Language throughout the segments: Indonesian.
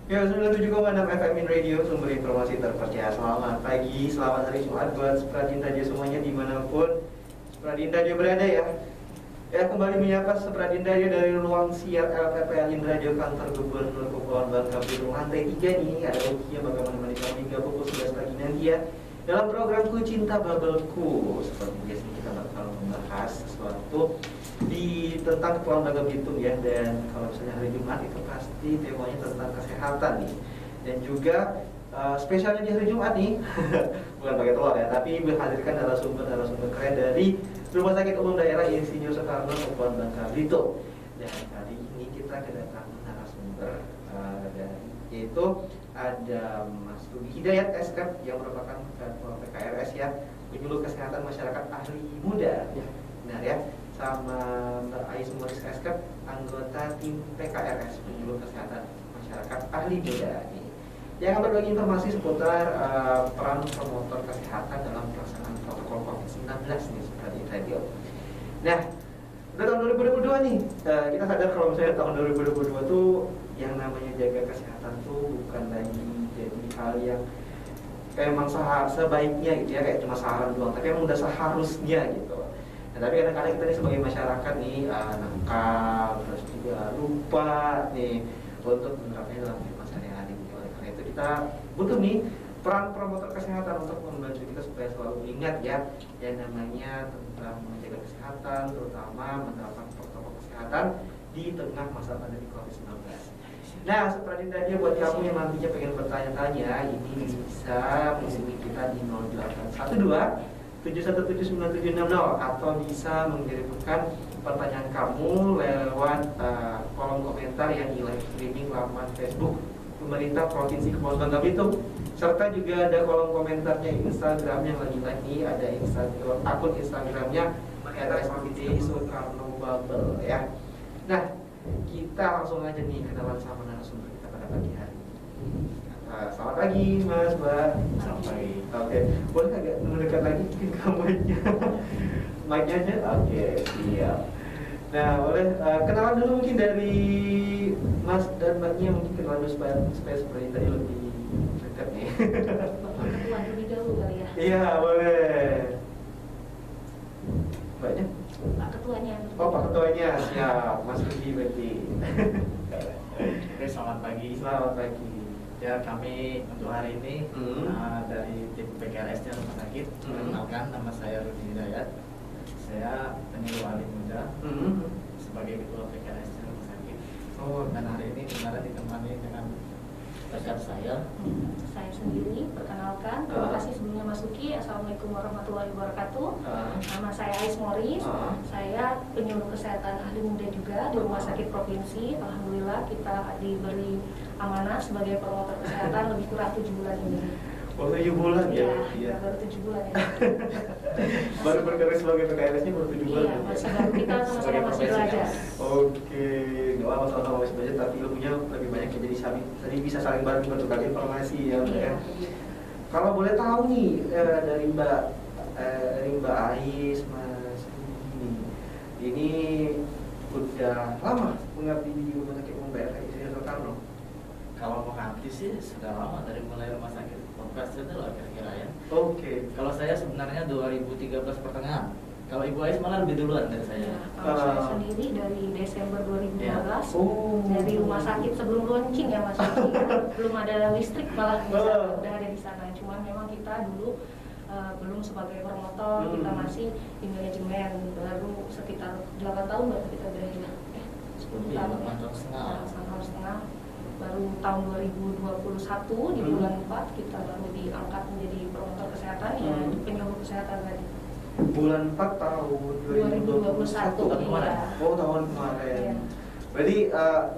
Ya, 97,6 FM in Radio, sumber informasi terpercaya. Selamat pagi, selamat hari Jumat buat Supradinda semuanya dimanapun Supradinda berada ya. Ya, kembali menyapa Supradinda dari ruang siar LPPL Radio kantor Gubernur Kepulauan Bangka Belitung lantai 3 nih. Ada Uki yang bakal menemani kami hingga pukul 11 pagi nanti ya. Dalam programku Cinta Babelku, seperti biasanya kita bakal membahas sesuatu tentang Kepulauan Bangka Belitung ya. Dan kalau misalnya hari Jumat itu pasti temanya tentang kesehatan nih. Dan juga spesialnya di hari Jumat nih bukan pakai telur ya, tapi menghadirkan narasumber keren dari Rumah Sakit Umum Daerah Insinyur Soekarno Kepulauan Bangka Belitung. Dan kali ini kita kedatangan narasumber yaitu ada Mas Rudy Hidayat SK yang merupakan ketua PKRS ya, penyuluh kesehatan masyarakat ahli muda ya, benar ya, sama Mbak Ais Moris SK, anggota tim PKRS penyuluh kesehatan masyarakat ahli muda nih, yang akan berbagi informasi seputar peran promotor kesehatan dalam pelaksanaan protokol COVID-19 nih seperti radio. Nah, udah tahun 2022 nih, kita sadar kalau misalnya tahun 2022 tuh yang namanya jaga kesehatan tuh bukan lagi jadi hal yang emang sebaiknya gitu ya, kayak cuma saran doang, tapi emang udah seharusnya gitu. Nah, tapi kadang-kadang kita nih sebagai masyarakat nih nakal, terus juga lupa nih untuk menerapnya dalam kehidupan sehari-hari. Oleh karena itu kita butuh nih peran promotor kesehatan untuk membantu kita supaya selalu ingat ya yang namanya tentang menjaga kesehatan, terutama menerapkan protokol kesehatan di tengah masa pandemi COVID-19. Nah, Supradinda buat kamu yang nantinya pengen bertanya-tanya, ini bisa menghubungi kita di 0812 7179760 atau bisa mengirimkan pertanyaan kamu lewat kolom komentar yang di live streaming laman Facebook Pemerintah Provinsi Kepulauan Bangka Belitung, serta juga ada kolom komentarnya Instagram yang lagi ada akun Instagramnya @SMPD Soekarno Babel ya. Nah, kita langsung aja nih kenalan sama narasumber kita pada pagi hari ini. Selamat pagi Mas, Mbak. Selamat pagi. Oke, boleh agak mendekat lagi ke mic-nya? Mic-nya aja? Oke, siap. Nah, boleh kenalan dulu mungkin dari Mas dan Mbaknya, mungkin kenalan dulu supaya seperti tadi lebih dekat nih. Bapak ketua lebih dahulu kali ya? Iya, boleh. Mbaknya? Pak ketuanya. Oh, Pak ketuanya, siap. Mas Rudy berarti. Oke, selamat pagi. Selamat pagi. Ya, kami untuk hari ini dari tim PKRS Rumah Sakit mengenalkan, nama saya Rudy Hidayat. Saya penyuluh ahli muda sebagai ketua PKRS Rumah Sakit. Oh, dan hari ini sebenarnya ditemani dengan rekan saya. Saya sendiri, perkenalkan. Terima kasih sebelumnya Mas Uki. Assalamualaikum warahmatullahi wabarakatuh. Nama saya Ais Moris. Saya penyuluh kesehatan ahli muda juga di Rumah Sakit Provinsi. Alhamdulillah kita diberi amanah sebagai promotor kesehatan lebih kurang 7 bulan ini. Oh, 7 bulan ya? Iya, baru 7 bulan ya. Baru berkarir sebagai PKRS-nya baru 7 bulan. Iya, masih baru kita sama-sama masih belajar. Oke, nggak apa sama-sama masih belajar, tapi ilmunya lebih banyak ya, jadi tadi bisa saling bantu bertukar informasi ya. Iya. Kalau boleh tahu nih dari Mbak Ais, Mas ini udah lama mengabdi di Rumah Sakit Umum Daerah Insinyur Soekarno? Kalau mengabdi sih sudah lama, dari mulai rumah sakit operasional lah kira-kira ya. Oke. Kalau saya sebenarnya 2013 pertengahan. Kalau Ibu Ais malah lebih duluan dari saya. Ya, kalau saya sendiri dari Desember 2015 dari rumah sakit sebelum launching ya Mas Uki. Belum ada listrik malah udah ada di sana. Cuman memang kita dulu belum sebagai promotor, kita masih di manajemen. Baru sekitar 8 tahun baru kita berhenti. 10 tahun ya. 8 tahun setengah. Baru tahun 2021 di bulan 4 kita baru diangkat menjadi promotor kesehatan ya, penyuluh kesehatan tadi. Bulan 4 tahun 2021 tahun kemarin. Oh, tahun kemarin. Iya. Berarti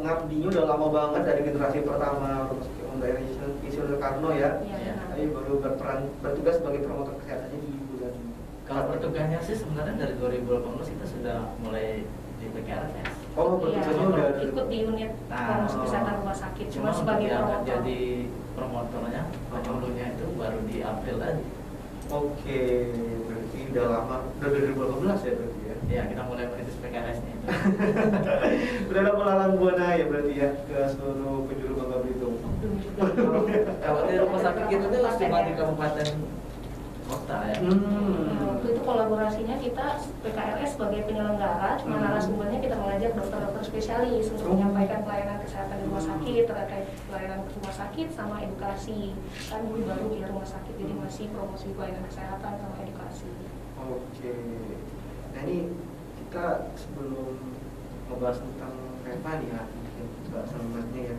ngabdinya udah lama banget dari generasi pertama Rumah Sakit Umum Daerah Insinyur Soekarno ya. Iya. Tapi baru bertugas sebagai promotor kesehatannya di bulan. Kalau bertugasnya sih sebenarnya dari 2018 kita sudah mulai di PKRS. Oh, bertugasnya udah ikut di unit promosi kesehatan rumah sakit. Cuma sebagai promotor. Jadi promotornya, penyuluhnya itu baru di April tadi. Oke, berarti udah lama, udah dari 2018 ya berarti ya? Ya, kita mulai merintis PKRS-nya. Udah ada pelalang buana ya berarti ya ke seluruh penjuru Bangka Belitung. Kalau di rumah sakit kita tuh cuma di kabupaten kota ya. Waktu itu kolaborasinya kita PKRS sebagai penyelenggara, cuma narasumbernya kita mengajak dokter-dokter spesialis untuk menyampaikan pelayanan kesehatan di rumah sakit, terkait pelayanan rumah sakit sama edukasi. Kan dulu baru ya rumah sakit, jadi masih promosi pelayanan kesehatan sama edukasi. Oke. Nah ini kita sebelum ngebahas tentang Reva nih ya, mungkin Mbak Selamatnya ya,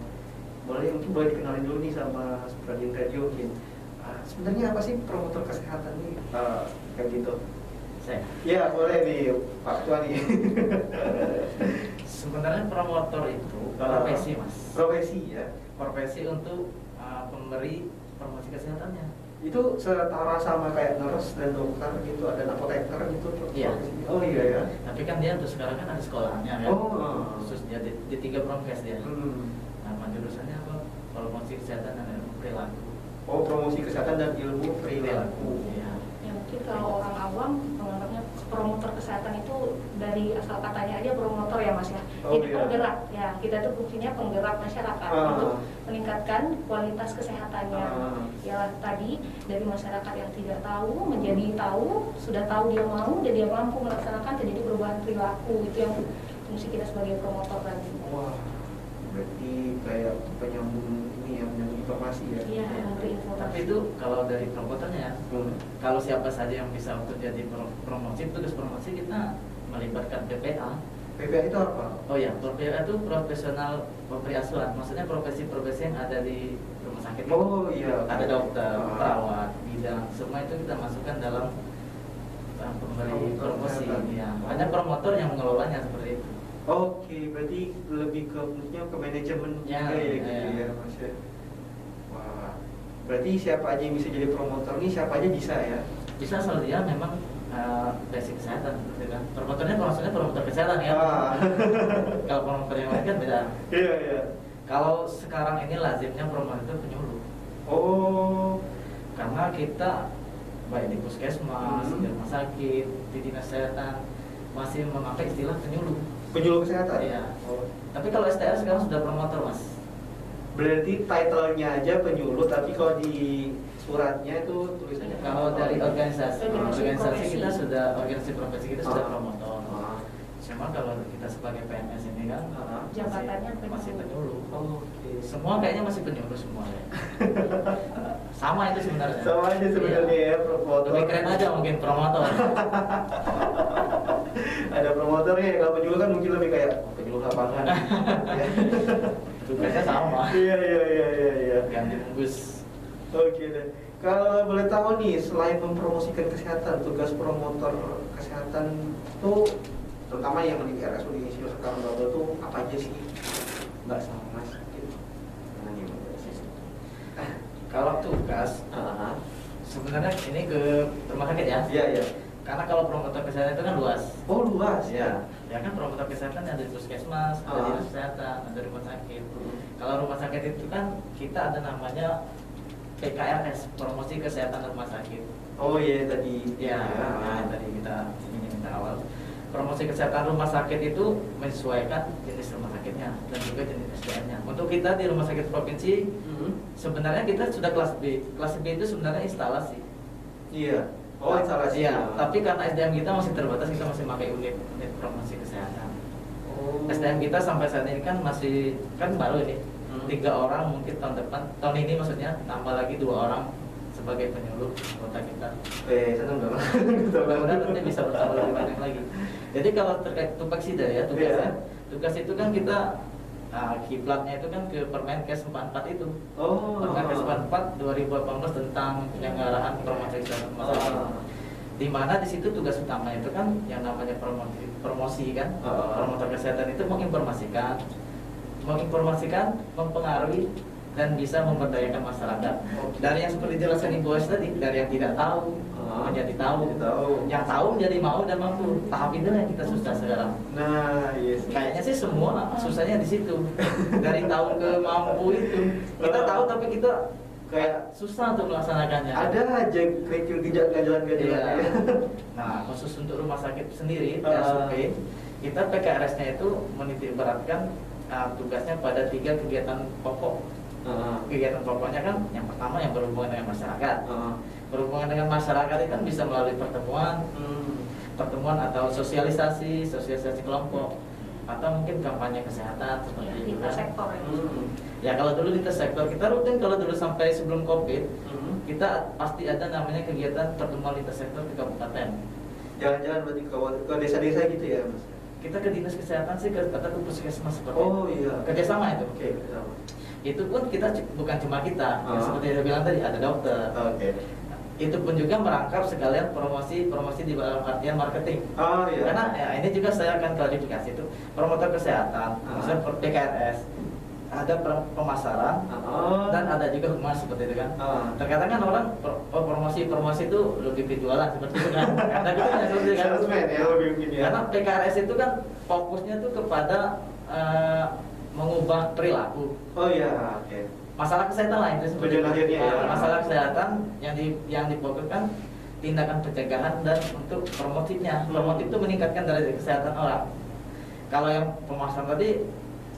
mungkin boleh dikenalin dulu nih sama Supradin Radio mungkin. Sebenarnya apa sih promotor kesehatan nih? Kayak gitu. Saya. Ya boleh nih Pak Ketua nih. Sebenarnya promotor itu profesi mas. Profesi ya. Profesi untuk pemberi promosi kesehatannya. Itu setara sama kayak nurse dan dokter gitu, ada apoteker gitu. Iya. Oh iya ya. Tapi kan dia untuk sekarang kan ada sekolahnya kan. Oh. Khusus dia di 3 promkes dia. Nama jurusannya apa? Promosi kesehatan dan ilmu perilaku. Oh, promosi kesehatan dan ilmu perilaku. Iya. Ya mungkin kalau orang awam menganggapnya promotor kesehatan itu dari asal katanya aja promotor ya mas ya. Oh, Jadi iya. penggerak ya, kita itu fungsinya penggerak masyarakat untuk meningkatkan kualitas kesehatannya. Ya tadi dari masyarakat yang tidak tahu menjadi tahu, sudah tahu dia mau dan dia mampu melaksanakan terjadi perubahan perilaku, itu yang fungsi kita sebagai promotor tadi. Wah, berarti kayak penyambung ini ya, penyambung informasi ya. Iya, memberi informasi. Tapi itu kalau dari promotornya ya, kalau siapa saja yang bisa untuk jadi promosi, tugas promosi kita melibatkan PPA. PPA itu apa? Oh ya, PPA itu profesional pemberi asuhan. Maksudnya profesi-profesi yang ada di rumah sakit. Oh iya. Ada dokter, perawat, bidang, semua itu kita masukkan dalam pemberi promosi. Ya, hanya promotor yang mengelolanya seperti itu. Oke, berarti lebih ke fungsinya ke manajemen Ya, juga ya gitu ya Mas ya. Wah, berarti siapa aja yang bisa jadi promotor nih, siapa aja bisa ya? Bisa asal dia memang basic kesehatan, gitu kan. Promotornya maksudnya promotor kesehatan ya. Kalau promotor yang lain kan beda. Iya, iya. Kalau sekarang ini lazimnya promotor itu penyuluh. Oh, Karena kita baik di puskesmas, di rumah sakit, di dinas kesehatan masih memakai istilah penyuluh. penyuluh kesehatan. Iya. Oh. Tapi kalau STR sekarang sudah promotor mas. Berarti title-nya aja penyuluh, tapi kalau di suratnya itu tulisannya Kalau dari organisasi Organisasi kita profesi. sudah organisasi profesi kita sudah Ah. promotor. Ah. Cuma kalau kita sebagai PNS ini kan Jabatannya masih penyuluh. penyuluh. Oke. Semua kayaknya masih penyuluh semua ya. Sama itu sebenarnya. Sama aja sebenarnya ya, promotor. Lebih keren aja mungkin promotor. Ada promotornya ya, kalau penyuluh kan mungkin lebih kayak penyuluh lapangan. Ya. Tugasnya sama. Iya, iya, iya, iya, iya. Ganti bungkus. Oke deh. Kalau boleh tahu nih, selain mempromosikan kesehatan, tugas promotor kesehatan itu terutama yang di RSUD Indonesia sekarang Bubble tuh apa aja sih? Mbak sama Mas. Nah, ini Kalau tugas sebenarnya ini ke rumah sakit ya. Iya, iya. Karena kalau promotor kesehatan itu kan luas. Oh, luas Ya, ya kan promotor kesehatan ada di puskesmas, ada di dinas kesehatan, ada di rumah sakit. Kalau rumah sakit itu kan kita ada namanya PKRS, promosi kesehatan rumah sakit. Oh iya tadi. Ya, tadi kita ini minta awal. Promosi kesehatan rumah sakit itu menyesuaikan jenis rumah sakitnya dan juga jenis SDM-nya. Untuk kita di rumah sakit provinsi, sebenarnya kita sudah kelas B. Kelas B itu sebenarnya instalasi. Iya. Oh, instalasi. Iya, tapi karena SDM kita masih terbatas, kita masih pakai unit promosi kesehatan. Oh. SDM kita sampai saat ini kan masih kan baru ini. 3 orang mungkin tahun depan, tahun ini maksudnya tambah lagi 2 orang sebagai penyuluh kota kita. Senang banget. Mudah-mudahan nanti bisa bertambah lebih banyak lagi. Jadi kalau terkait tupaksida ya tugasnya, tugas itu kan kita kiblatnya itu kan ke Permenkes 44 itu. Oh. Permenkes 44 2018 tentang penyelenggaraan promosi kesehatan rumah sakit. Di mana di situ tugas utama itu kan yang namanya promosi kan, promotor kesehatan itu menginformasikan, mempengaruhi dan bisa memberdayakan masyarakat. Dari yang seperti dijelaskan Ibu Wes tadi, dari yang tidak tahu menjadi tahu, yang tahu menjadi mau dan mampu. Tahap itu yang kita susah sekarang. Nah, yes. Kayaknya sih semua susahnya di situ. Dari tahu ke mampu itu. Kita tahu tapi kita kayak susah untuk melaksanakannya. ada aja kerikil ganjalan. Iya. Nah, khusus untuk rumah sakit sendiri, survei, kita PKRS-nya itu menitik beratkan tugasnya pada 3 kegiatan pokok. Kegiatan pokoknya kan yang pertama yang berhubungan dengan masyarakat. Berhubungan dengan masyarakat itu kan bisa melalui pertemuan atau sosialisasi kelompok, atau mungkin kampanye kesehatan seperti itu kan. Sektor Ya kalau dulu lintas sektor kita rutin, kalau dulu sampai sebelum COVID kita pasti ada namanya kegiatan pertemuan lintas sektor ke kabupaten. Jalan-jalan berarti ke desa-desa gitu ya Mas? Kita ke dinas kesehatan sih, atau ke puskesmas seperti Oh itu. iya. Kerjasama itu. Oke, kerjasama. Itu pun kita bukan cuma kita, yang seperti yang saya bilang tadi ada dokter. Oke. Itu pun juga merangkap sekalian promosi di dalam artian marketing. Oh iya. Karena ya, ini juga saya akan klarifikasi itu promotor kesehatan, maksudnya PKRS, ada pemasaran dan ada juga humas seperti itu kan. Terkadang kan orang promosi itu lebih berjualan seperti itu kan. Karena itu kan seperti kan. Ya, lebih mungkin ya. Karena PKRS itu kan fokusnya tuh kepada mengubah perilaku. Oh iya, oke. Masalah kesehatan lah itu seperti Tujuan akhirnya ya. masalah kesehatan yang difokuskan tindakan pencegahan dan untuk promotifnya. Promotif itu meningkatkan derajat kesehatan orang. Kalau yang pemasaran tadi,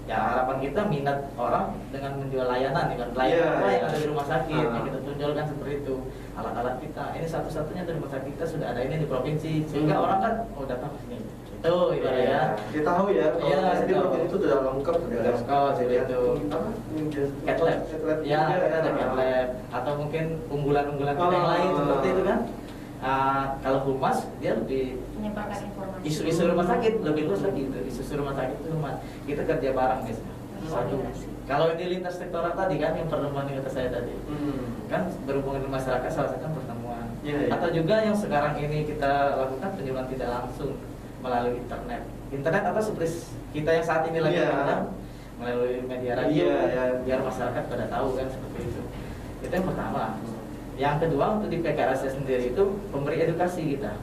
ya harapan kita minat orang dengan menjual layanan apa yang ada di rumah sakit yang kita tonjolkan seperti itu. Alat-alat kita, ini satu-satunya di rumah sakit kita sudah ada ini di provinsi, sehingga orang kan datang ke sini. Itu ya. Kita tahu ya. Iya, di provinsi itu sudah lengkap, sudah ada itu. Cat lab. Ya, kita ada cat lab atau mungkin unggulan-unggulan kita yang lain seperti itu kan. Kalau humas dia lebih menyebarkan informasi. Isu-isu rumah sakit lebih luas lagi itu. Isu rumah sakit itu humas. Kita kerja bareng biasanya. Kalau ini lintas sektoral tadi kan yang pertemuan yang kata saya tadi. Kan berhubungan dengan masyarakat salah satu pertemuan. Atau juga yang sekarang ini kita lakukan penjualan tidak langsung melalui internet. Internet atau seperti kita yang saat ini lagi melalui media radio biar masyarakat pada tahu kan seperti itu. Itu yang pertama. Yang kedua untuk di PKRS sendiri itu memberi edukasi kita.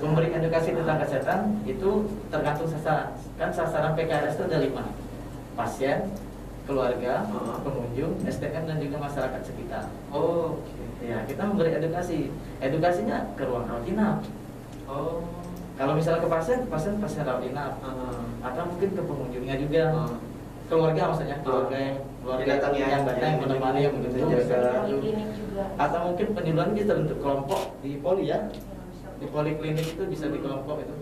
Memberi edukasi tentang kesehatan itu tergantung sasaran. Kan sasaran PKRS itu ada 5. Pasien, keluarga, pengunjung, SDM dan juga masyarakat sekitar. Ya, kita memberi edukasi. Edukasinya ke ruang rawat inap. Kalau misalnya ke pasien rawat inap. Atau mungkin ke pengunjungnya juga. Keluarga maksudnya, keluarga yang datang menemani yang menjaga. Atau mungkin penyuluhan bisa untuk kelompok di poli ya. Di poliklinik itu bisa di kelompok itu.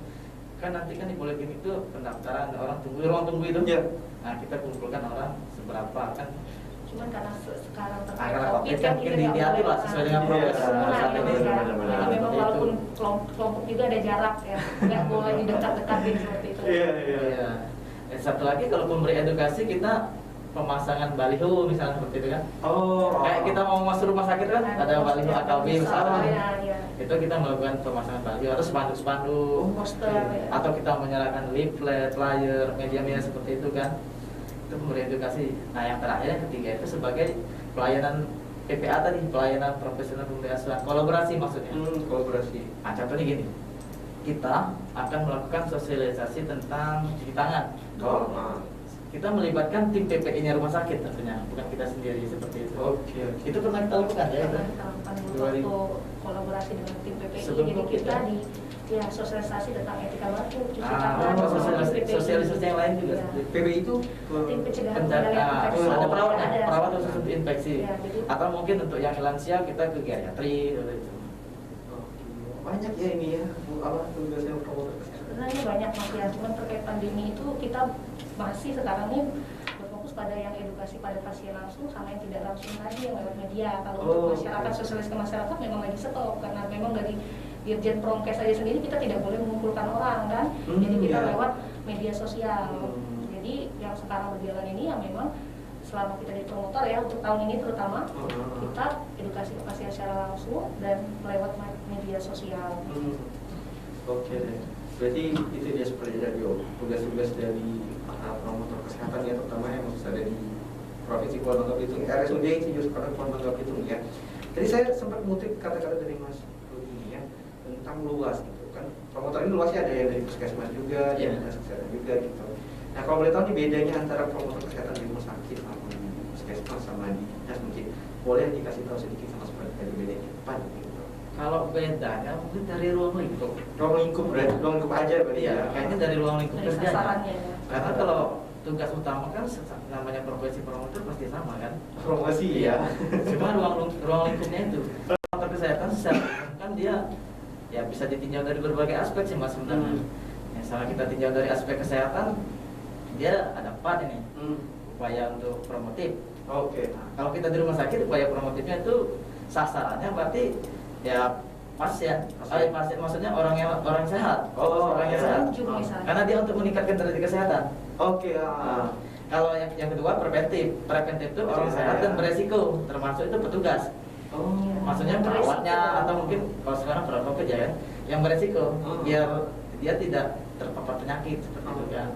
Kan nanti kan di poliklinik itu pendaftaran orang tunggu, ruang tunggu itu. Nah, kita kumpulkan orang seberapa kan. Cuman karena sekarang karena COVID kan mungkin diatur lah sesuai dengan progres saat ini. Memang walaupun kelompok juga ada jarak ya, nggak boleh didekat-dekatin seperti itu. Iya. Dan satu lagi kalau memberi edukasi kita pemasangan baliho misalnya seperti itu kan. Kayak kita mau masuk rumah sakit kan ada baliho AKB misalnya. Itu kita melakukan pemasangan baliho atau spanduk-spanduk, poster, atau kita menyalakan leaflet, flyer, media-media seperti itu kan. Itu memberi edukasi. Nah yang terakhir yang ketiga itu sebagai pelayanan PPA tadi, pelayanan profesional pemberi asuhan, kolaborasi maksudnya. Kolaborasi. Nah contohnya gini, kita akan melakukan sosialisasi tentang cuci tangan. Kita melibatkan tim PPI-nya rumah sakit tentunya, bukan kita sendiri seperti itu. Itu pernah kita lakukan ya? Kita lakukan waktu kolaborasi dengan tim PPI. Jadi kita di sosialisasi tentang etika baku, cuci tangan, sosialisasi yang lain juga. PPI itu tim pencegahan pengendalian infeksi. Ada perawat khusus untuk infeksi. Atau mungkin untuk yang lansia kita ke geriatri seperti itu. Banyak ya ini ya, tugasnya promotor kesehatan. Sebenarnya banyak Mas ya, cuman terkait pandemi itu kita masih sekarang ini berfokus pada yang edukasi pada pasien langsung sama yang tidak langsung tadi yang lewat media. Kalau untuk masyarakat, sosialisasi ke masyarakat memang lagi stop karena memang dari Dirjen Promkes saja sendiri kita tidak boleh mengumpulkan orang kan, jadi kita lewat media sosial. Jadi yang sekarang berjalan ini ya memang selama kita di promotor ya untuk tahun ini terutama kita edukasi ke pasien secara langsung dan lewat media sosial. Oke deh. Berarti itu dia seperti dari tugas-tugas dari promotor kesehatan ya, terutama yang ada di Provinsi Kepulauan Bangka Belitung, RSUD itu sekarang Kepulauan Bangka Belitung ya. Jadi saya sempat mengutip kata-kata dari Mas Rudi ya tentang luas gitu kan. Promotor ini luasnya ada yang dari puskesmas juga, dari dinas kesehatan juga gitu. Nah kalau boleh tahu nih bedanya antara promotor kesehatan di rumah sakit sama di puskesmas sama di dinas mungkin boleh dikasih tahu sedikit sama seperti tadi bedanya apa gitu. Kalau bedanya mungkin dari ruang lingkup. Ruang lingkup berarti ruang lingkup aja berarti Iya, ya. kayaknya dari ruang lingkup Dari kerjanya. sasarannya ya. Karena kalau tugas utama kan namanya profesi promotor pasti sama kan. Promosi ya. Cuma ruang lingkupnya itu. Promotor kesehatan secara umum kan dia ya bisa ditinjau dari berbagai aspek sih mas sebenarnya. Misalnya kita tinjau dari aspek kesehatan, dia ada 4 ini. Upaya untuk promotif. Oke. Nah, kalau kita di rumah sakit upaya promotifnya itu sasarannya berarti ya pasien. Pasien maksudnya orang sehat. Orang yang sehat. Karena dia untuk meningkatkan derajat kesehatan. Oke. Nah, kalau yang kedua preventif. Preventif itu orang sehat dan beresiko, termasuk itu petugas. Maksudnya perawatnya atau mungkin kalau sekarang perawat kerja ya, yang beresiko biar dia tidak terpapar penyakit seperti itu kan.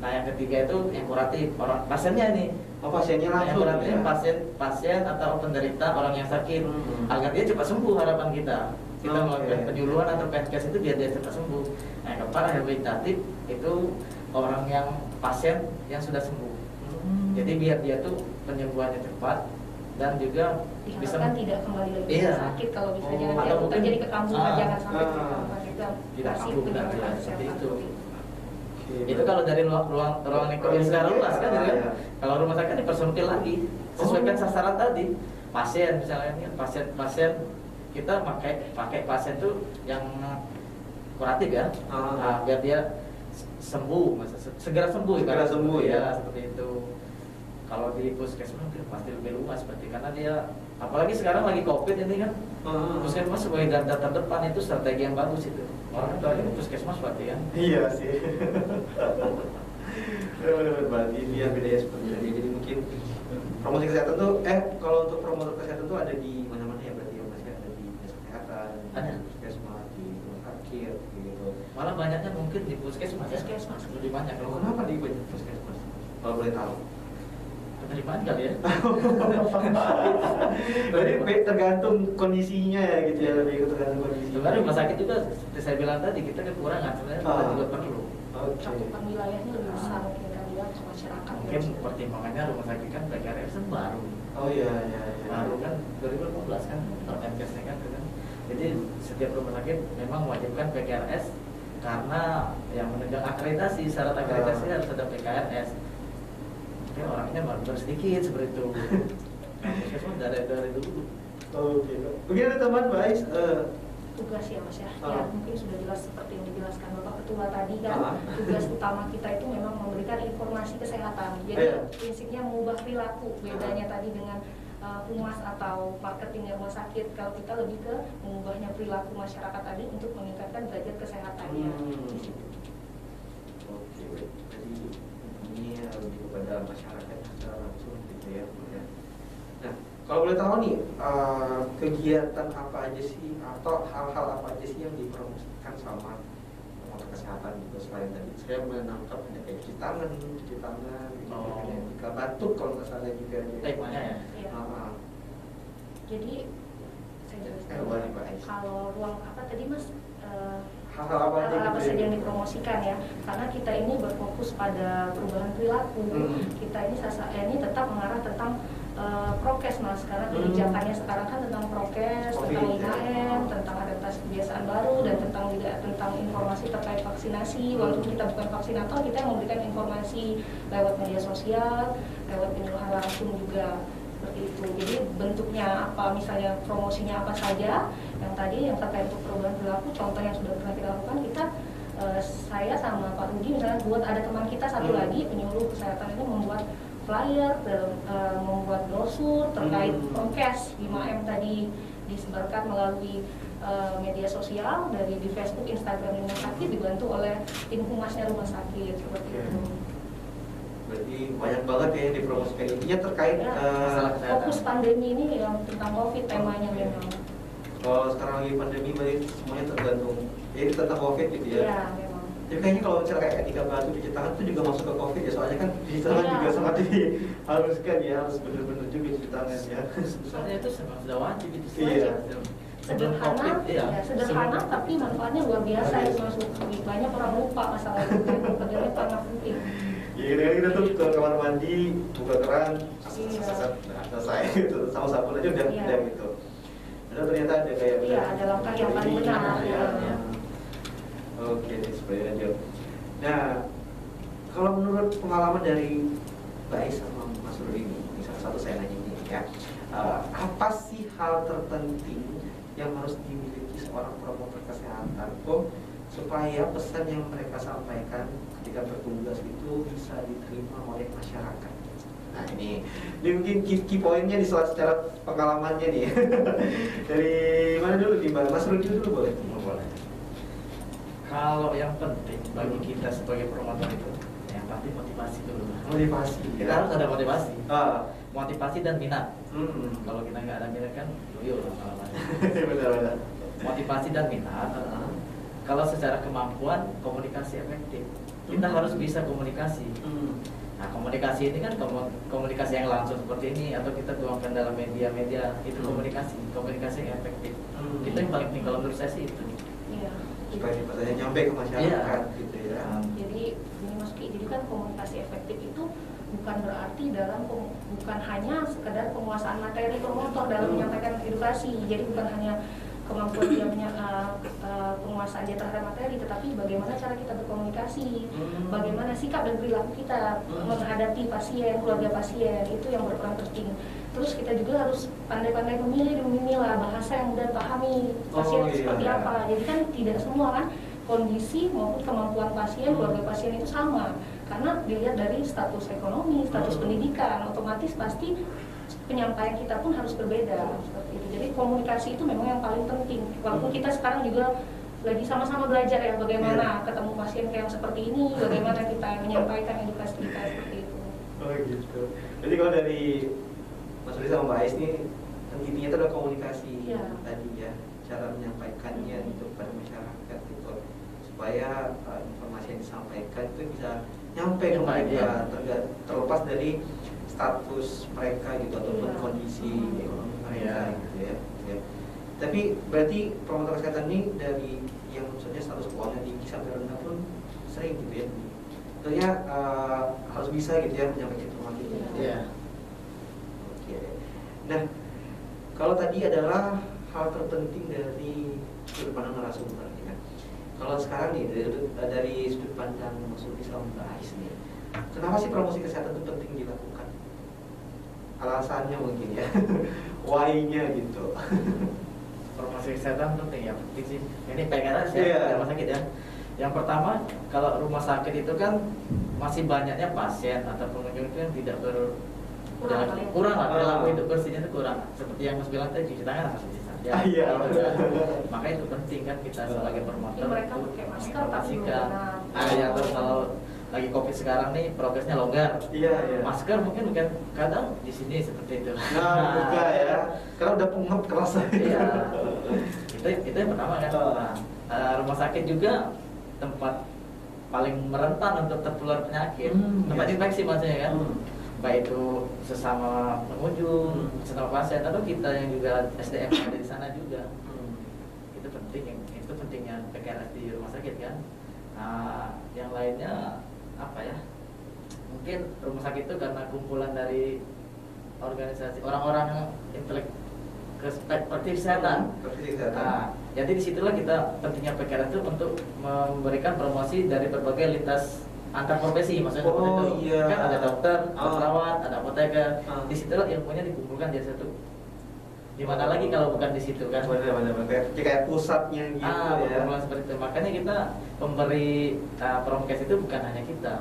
Nah yang ketiga itu yang kuratif, orang pasiennya ini. Pasiennya langsung. Yang kuratif pasien atau penderita orang yang sakit agar dia cepat sembuh harapan kita. Kita melakukan penyuluhan atau PNKes itu biar dia cepat sembuh. Nah yang keempat rehabilitatif itu orang yang pasien yang sudah sembuh. Jadi biar dia tuh penyembuhannya cepat dan juga bisa tidak kembali lagi sakit kalau bisa jangan atau mungkin terjadi kekambuhan jangan sampai kekambuhan juga tidak kambuh berarti ya, seperti itu. Oke. Itu kalau dari ruang lingkup yang secara luas kan, gitu kan? Kalau rumah sakit dipersempit lagi, sesuaikan sasaran tadi. Pasien misalnya ini pasien kita pakai pasien tuh yang kuratif ya, biar dia sembuh, segera sembuh. Segera sembuh ya, seperti itu. Kalau di puskesmas pasti lebih luas seperti karena dia apalagi sekarang lagi COVID ini kan, puskesmas sebagai garda terdepan itu strategi yang bagus itu. Orang itu aja puskesmas berarti kan. Iya sih. Benar-benar berarti ini yang bedanya seperti tadi. Jadi mungkin promosi kesehatan tuh kalau untuk promotor kesehatan tuh ada di mana-mana ya berarti ya mas ya, ada di dinas kesehatan, ada di puskesmas, di rumah sakit gitu. Malah banyaknya mungkin di puskesmas. Puskesmas Lebih banyak. Kalau kenapa di puskesmas? Kalau boleh tahu. Penerimaan kali ya. Jadi tergantung kondisinya ya gitu ya, lebih tergantung kondisi. Sebenarnya rumah sakit juga seperti saya bilang tadi kita kekurangan sebenarnya kita juga perlu. cakupan wilayahnya lebih besar mungkin kan ya ke masyarakat. Mungkin pertimbangannya rumah sakit kan PKRS kan baru. Oh iya. Baru kan 2015 kan Permenkesnya kan. Jadi setiap rumah sakit memang mewajibkan PKRS karena yang menunjang akreditasi, syarat akreditasi harus ada PKRS. Mungkin orangnya baru sedikit seperti itu. Puskesmas dari dulu. Oke. Begitu teman Bais. Tugas ya mas ya, ya mungkin sudah jelas seperti yang dijelaskan Bapak Ketua tadi kan, tugas utama kita itu memang memberikan informasi kesehatan. Jadi prinsipnya mengubah perilaku, bedanya tadi dengan humas atau marketing rumah sakit. Kalau kita lebih ke mengubahnya perilaku masyarakat tadi untuk meningkatkan derajat kesehatannya. Oke, jadi ini lebih kepada masyarakat secara langsung gitu ya. Nah, kalau boleh tahu nih, kegiatan apa aja sih atau hal-hal apa aja sih yang dipromosikan sama promotor kesehatan gitu selain tadi saya menangkap ada kayak cuci tangan gitu, jika batuk kalau nggak salah juga. Temanya ya. Jadi saya jelaskan kalau ruang apa tadi mas? Hal-hal apa aja apa saja yang dipromosikan ya, karena kita ini berfokus pada perubahan perilaku. Kita ini tetap mengarah tentang prokes mas, karena kebijakannya sekarang kan tentang prokes, tentang 5M, tentang adaptasi kebiasaan baru, dan tentang informasi terkait vaksinasi. Walaupun kita bukan vaksinator, kita memberikan informasi lewat media sosial, lewat penyuluhan langsung juga seperti itu. Jadi bentuknya apa, misalnya promosinya apa saja, yang tadi yang terkait untuk perubahan perilaku, contoh yang sudah pernah kita lakukan, kita saya sama Pak Rudi misalnya buat ada teman kita satu lagi penyuluh kesehatan itu membuat flyer, membuat brosur terkait prokes 5M tadi disebarkan melalui media sosial dari di Facebook, Instagram rumah sakit dibantu oleh tim humasnya rumah sakit seperti itu. Berarti banyak banget ya yang dipromosikan, intinya terkait fokus pandemi ini yang tentang COVID temanya memang. Kalau sekarang lagi pandemi berarti semuanya tergantung ini tentang COVID gitu ya. Iya memang. Jadi kayaknya kalau misalnya kayak ketika batu cuci tangan itu juga masuk ke COVID ya, soalnya kan cuci tangan juga sangat diharuskan ya, harus benar-benar juga cuci tangan ya. Soalnya itu sudah wajib itu. Iya. Sederhana, sederhana tapi manfaatnya luar biasa ya, masuk banyak orang lupa masalah itu, padahal sangat penting. Iya, kita tuh ke kamar mandi, buka keran, selesai gitu, sama sabun aja udah gitu. Padahal ternyata ada kayak ada langkah yang paling benar. Oke, seperti itu. Nah, kalau menurut pengalaman dari Mbak Ais sama Mas Rudi ini, salah satu saya nanya ini ya, apa sih hal terpenting yang harus dimiliki seorang promotor kesehatan supaya pesan yang mereka sampaikan ketika bertugas itu bisa diterima oleh masyarakat? Nah ini mungkin key pointnya di secara pengalamannya nih. Dari mana dulu nih Mbak? Mas Rudi dulu boleh? Boleh. Kalau yang penting bagi kita sebagai promotor itu, yang pasti motivasi dulu. Motivasi. Kita harus ada motivasi. Motivasi dan minat. Kalau kita nggak ada minat kan, loyo lah. Benar-benar. Motivasi dan minat. Kalau secara kemampuan komunikasi efektif, kita harus bisa komunikasi. Nah, komunikasi ini kan komunikasi yang langsung seperti ini atau kita tuangkan dalam media-media itu komunikasi yang efektif. Itu yang paling penting kalau menurut saya sih itu. Iya. Supaya pesannya nyampe ke masyarakat gitu ya. Jadi ini Mas Ki, jadi kan komunikasi efektif itu bukan berarti bukan hanya sekedar penguasaan materi promotor dalam menyampaikan edukasi. Jadi bukan hanya kemampuan dia penguasaan dia terhadap materi, tetapi bagaimana cara kita berkomunikasi, bagaimana sikap dan perilaku kita menghadapi pasien, keluarga pasien, itu yang berperan penting. Terus kita juga harus pandai-pandai memilah bahasa yang mudah dipahami pasien seperti apa. Jadi kan tidak semua kan kondisi maupun kemampuan pasien, keluarga pasien itu sama, karena dilihat dari status ekonomi, status pendidikan, otomatis pasti penyampaian kita pun harus berbeda seperti itu. Jadi komunikasi itu memang yang paling penting. Walaupun kita sekarang juga lagi sama-sama belajar ya bagaimana ketemu pasien kayak yang seperti ini, bagaimana kita menyampaikan edukasi kita seperti itu. Oh gitu. Jadi kalau dari Mas Rudi sama Mbak Ais ini intinya itu adalah komunikasi tadi ya, cara menyampaikannya itu kepada masyarakat gitu, supaya informasi yang disampaikan itu bisa nyampe ke mereka, terlepas dari status mereka gitu ataupun kondisi ekonomi mereka gitu ya. Tapi berarti promotor kesehatan ini dari yang maksudnya status keuangan tinggi sampai rendah pun sering gitu ya. Tentunya harus bisa gitu ya menyampaikan informasi itu. Iya. Oke. Nah, kalau tadi adalah hal terpenting dari sudut pandang narasumber ya. Kalau sekarang nih dari sudut pandang Mas Rudi sama Mbak Ais nih, kenapa sih promosi kesehatan itu penting dilakukan? Alasannya mungkin ya, why-nya gitu. Promosi kesehatan penting ya, penting sih. Ini pengen saya rumah sakit ya. Yang pertama, kalau rumah sakit itu kan masih banyaknya pasien atau pengunjung itu yang tidak kurang lah, perilaku hidup bersihnya itu kurang. Seperti yang Mas bilang tadi, cuci tangan harus cuci tangan. Iya. Maka itu penting kan kita sebagai promotor mereka pakai masker tapi ya terus kalau lagi COVID sekarang nih progresnya longgar. Iya. Masker mungkin kadang di sini seperti itu. Buka ya. Karena udah pengap kerasa. Iya. Itu yang pertama kan. Rumah sakit juga tempat paling rentan untuk tertular penyakit. Tempat infeksi maksudnya kan. Baik itu sesama pengunjung, sesama pasien atau kita yang juga SDM ada di sana juga. Itu penting, itu pentingnya PKRS di rumah sakit kan. Yang lainnya apa ya, mungkin rumah sakit itu karena kumpulan dari organisasi orang-orang seperti kesehatan. Jadi disitulah kita pentingnya PKRS itu untuk memberikan promosi dari berbagai lintas antar profesi, maksudnya itu kan ada dokter, perawat, ada apoteker. Disitulah ilmunya dikumpulkan jadi satu. Di mana lagi kalau bukan di situ kan? Benar. Kayak pusatnya gitu ya. Seperti itu. Makanya kita pemberi promkes itu bukan hanya kita,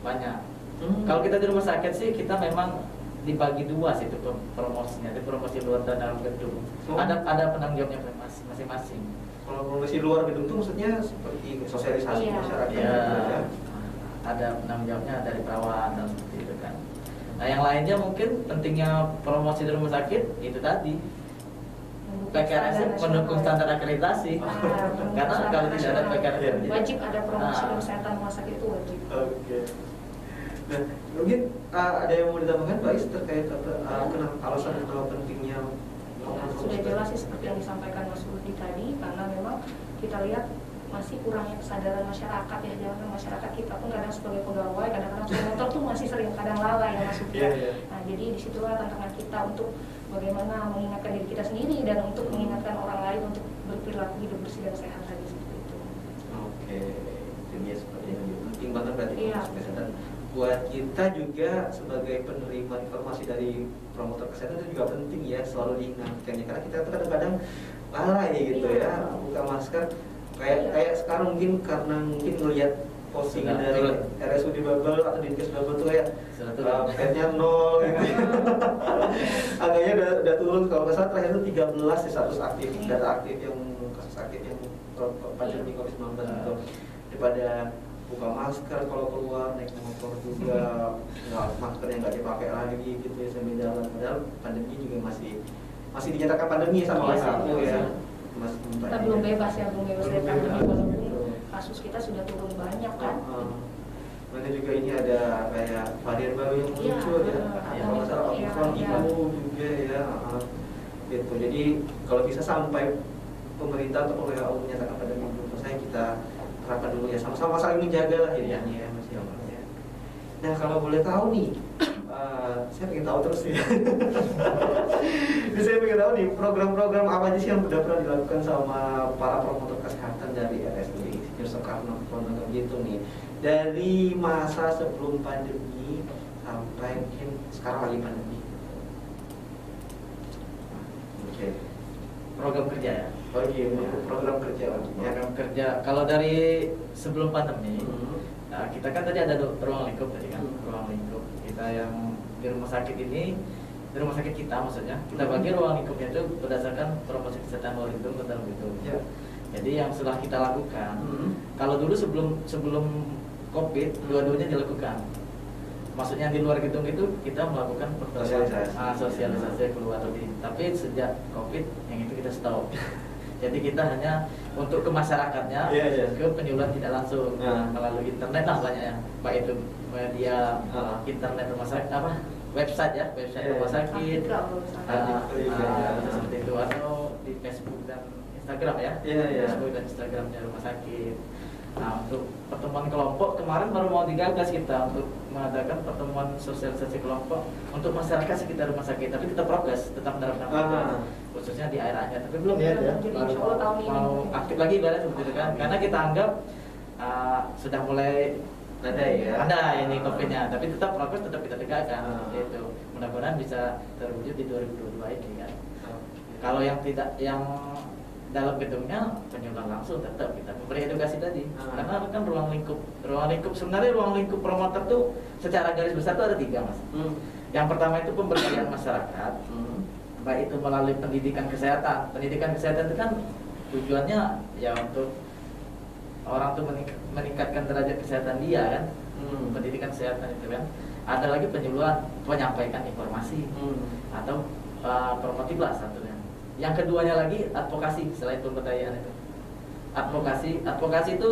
banyak. Kalau kita di rumah sakit sih kita memang dibagi dua sih itu promosinya, ada promosi luar dan dalam gedung. Ada penanggung jawabnya masing-masing. Kalau promosi luar gedung itu maksudnya seperti sosialisasi masyarakat. Iya. Ada penanggung jawabnya dari perawat dan seperti itu kan. Nah yang lainnya mungkin pentingnya promosi di rumah sakit itu tadi PKRS mendukung standar akreditasi. Karena kalau tidak ada PKRS wajib ada promosi kesehatan rumah sakit itu wajib. Oke. Nah mungkin ada yang mau ditambahkan Pak Is terkait alasan atau pentingnya? Sudah jelas sih seperti yang disampaikan Mas Rudi tadi, karena memang kita lihat masih kurangnya kesadaran masyarakat ya, jangan masyarakat kita pun kadang sebagai pegawai kadang-kadang promotor tuh masih sering kadang lalai ya masuknya. Nah jadi disitulah tantangan kita untuk bagaimana mengingatkan diri kita sendiri dan untuk mengingatkan orang lain untuk berperilaku hidup bersih dan sehat tadi seperti itu. Oke, jadi seperti itu penting banget berarti kesehatan. Buat kita juga sebagai penerima informasi dari promotor kesehatan itu juga penting ya, selalu diingatkan ya, karena kita kadang-kadang lalai gitu ya, buka masker. Kayak sekarang mungkin karena melihat postingan dari RSUD Babel atau Dinkes Babel tuh kayak bednya 0 gitu. Angkanya udah turun, kalau nggak salah terakhir itu 13 ya status aktif, data aktif yang kasus aktif yang pandemi COVID-19 itu. Daripada buka masker kalau keluar, naik motor juga masker yang nggak dipakai lagi gitu ya sambil jalan, padahal pandemi juga masih dinyatakan pandemi sama WHO ya. Kita belum bebas ya, belum bebas dari pandemi walaupun kasus kita sudah turun banyak kan. Nanti juga ini ada kayak varian baru yang muncul ya, kalau masalah Omicron itu juga ya, gitu. Jadi kalau bisa sampai pemerintah atau WHO menyatakan pandemi belum selesai, kita terapkan dulu ya, sama-sama saling menjaga lah ya, Mas Yomar ya. Nah kalau boleh tahu nih, saya pengen tahu terus ya. Jadi saya pengen tahu nih program-program apa aja sih yang sudah pernah dilakukan sama para promotor kesehatan dari RSUD Insinyur Soekarno gitu nih, dari masa sebelum pandemi sampai mungkin sekarang lagi pandemi. Oke. Program kerja ya. Program kerja. Program kerja. Kalau dari sebelum pandemi, nah kita kan tadi ada ruang lingkup tadi kan, ruang lingkup kita yang di rumah sakit ini, di rumah sakit kita maksudnya, kita bagi ruang lingkupnya itu berdasarkan promosi kesehatan luar gedung ke dalam gedung. Jadi yang sudah kita lakukan, kalau dulu sebelum COVID, dua-duanya dilakukan. Maksudnya di luar gedung itu kita melakukan sosialisasi keluar lebih. Tapi sejak COVID yang itu kita stop. Jadi kita hanya untuk ke masyarakatnya, ke penyuluhan tidak langsung melalui internet lah banyaknya, baik itu media internet rumah sakit website rumah sakit, seperti itu, atau di Facebook dan Instagram ya, Facebook dan Instagramnya rumah sakit. Nah untuk pertemuan kelompok kemarin baru mau digagas kita untuk mengadakan pertemuan sosialisasi kelompok untuk masyarakat sekitar rumah sakit, tapi kita progres, tetap menerapkan khususnya di air-airnya, tapi belum mau aktif lagi ibarat seperti itu kan, karena kita anggap sudah mulai ada ini COVID-nya, tapi tetap progres, tetap kita tegakkan itu. Mudah-mudahan bisa terwujud di 2022 ini kan. Kalau yang tidak, yang dalam gedungnya penyuluhan langsung tetap kita memberi edukasi tadi, karena kan ruang lingkup sebenarnya ruang lingkup promotor tuh secara garis besar tuh ada 3 mas. Yang pertama itu pemberdayaan masyarakat, baik itu melalui pendidikan kesehatan. Pendidikan kesehatan itu kan tujuannya ya untuk orang tuh meningkatkan derajat kesehatan dia kan, pendidikan kesehatan itu kan. Ada lagi penyuluhan, menyampaikan informasi atau promotif lah satunya. Yang keduanya lagi advokasi, selain pemberdayaan itu. Advokasi itu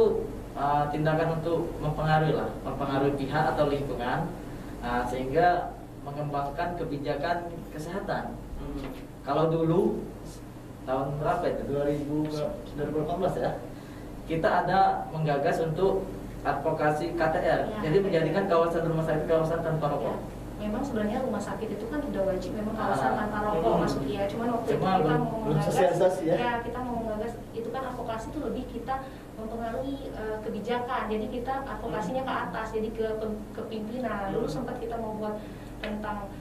tindakan untuk mempengaruhi pihak atau lingkungan, sehingga mengembangkan kebijakan kesehatan. Kalau dulu tahun berapa itu? 2018 ya. Kita ada menggagas untuk advokasi KTR. Jadi menjadikan kawasan rumah sakit kawasan tanpa rokok. Memang sebenarnya rumah sakit itu kan sudah wajib memang kawasan tanpa rokok masuk ya. Cuman waktu itu kita mau menggagas, kita mau menggagas itu kan advokasi itu lebih kita mempengaruhi kebijakan. Jadi kita advokasinya ke atas, jadi ke pimpinan. Dulu sempat kita mau buat tentang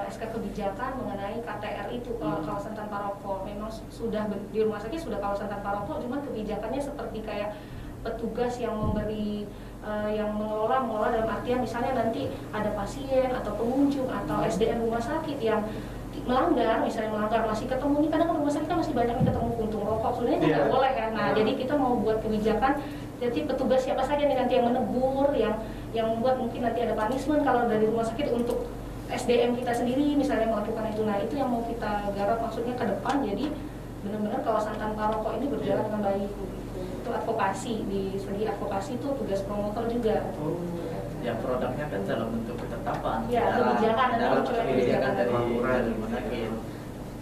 SK kebijakan mengenai KTR itu kawasan tanpa rokok. Memang sudah di rumah sakit sudah kawasan tanpa rokok, cuman kebijakannya seperti kayak petugas yang memberi yang mengelola dalam artian misalnya nanti ada pasien atau pengunjung atau SDM rumah sakit yang melanggar, masih ketemu nih, kadang rumah sakit kan masih banyak nih ketemu puntung rokok, sebenarnya tidak boleh kan. Nah jadi kita mau buat kebijakan, jadi petugas siapa saja nih nanti yang menegur, yang membuat mungkin nanti ada punishment kalau dari rumah sakit untuk SDM kita sendiri misalnya melakukan itu. Nah itu yang mau kita garap maksudnya ke depan, jadi benar-benar kawasan tanpa rokok ini berjalan dengan baik. Itu advokasi, di segi advokasi itu tugas promotor juga. Ya produknya kan dalam bentuk ketetapan. Ya kebijakan dari rumah sakit.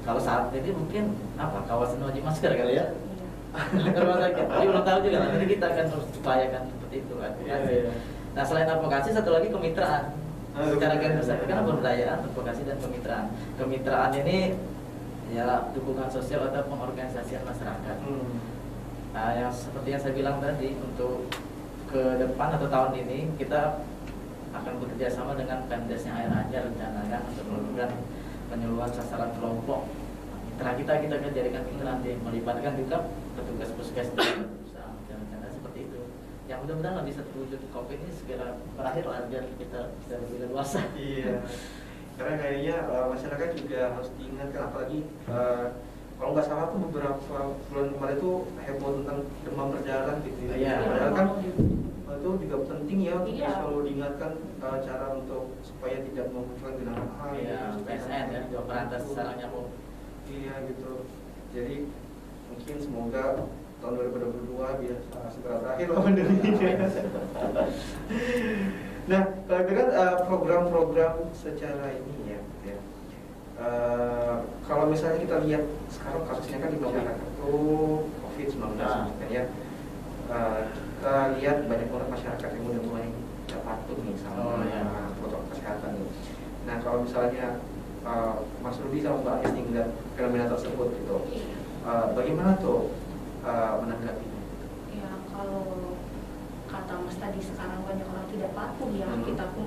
Kalau saat ini mungkin kawasan wajib masker kali ya. ke rumah sakit. Tapi belum tahu juga, nanti kita akan terus upayakan seperti itu advokasi. Nah selain advokasi, satu lagi kemitraan. Secara garis besar kan pemberdayaan, advokasi dan kemitraan. Kemitraan ini ya dukungan sosial atau pengorganisasian masyarakat. Nah, yang seperti yang saya bilang tadi, untuk ke depan atau tahun ini kita akan bekerja sama dengan Pemdesnya Air Aja rencanakan untuk melakukan penyuluhan sasaran kelompok. Mitra kita akan jadikan itu nanti melibatkan juga petugas puskes dan usaha rencana seperti itu. Yang mudah-mudahan bisa terwujud COVID ini segera berakhir lah biar kita bisa lebih leluasa. Iya. Karena kayaknya masyarakat juga harus diingatkan, apalagi kalau nggak salah tuh beberapa bulan kemarin tuh heboh tentang demam berdarah gitu. Iya. Padahal kan itu juga penting ya untuk Iya. selalu diingatkan cara untuk supaya tidak memunculkan genangan air. Iya, PSN ya, juga perantas sarang nyamuk. Iya gitu. Jadi mungkin semoga tahun 2022 biar segera berakhir lah pandeminya. Nah, kalau itu kan program-program secara ini ya, gitu ya. Kalau misalnya kita lihat sekarang kasusnya kan di masyarakat tuh COVID-19 kan ya. Kita lihat banyak orang masyarakat yang udah mulai tidak patuh nih sama protokol kesehatan nih. Nah, kalau misalnya Mas Rudi sama Mbak Esti ngeliat fenomena tersebut gitu, bagaimana tuh menanggapinya? Ya kalau kata Mas tadi, sekarang banyak orang tidak patuh ya. Kita pun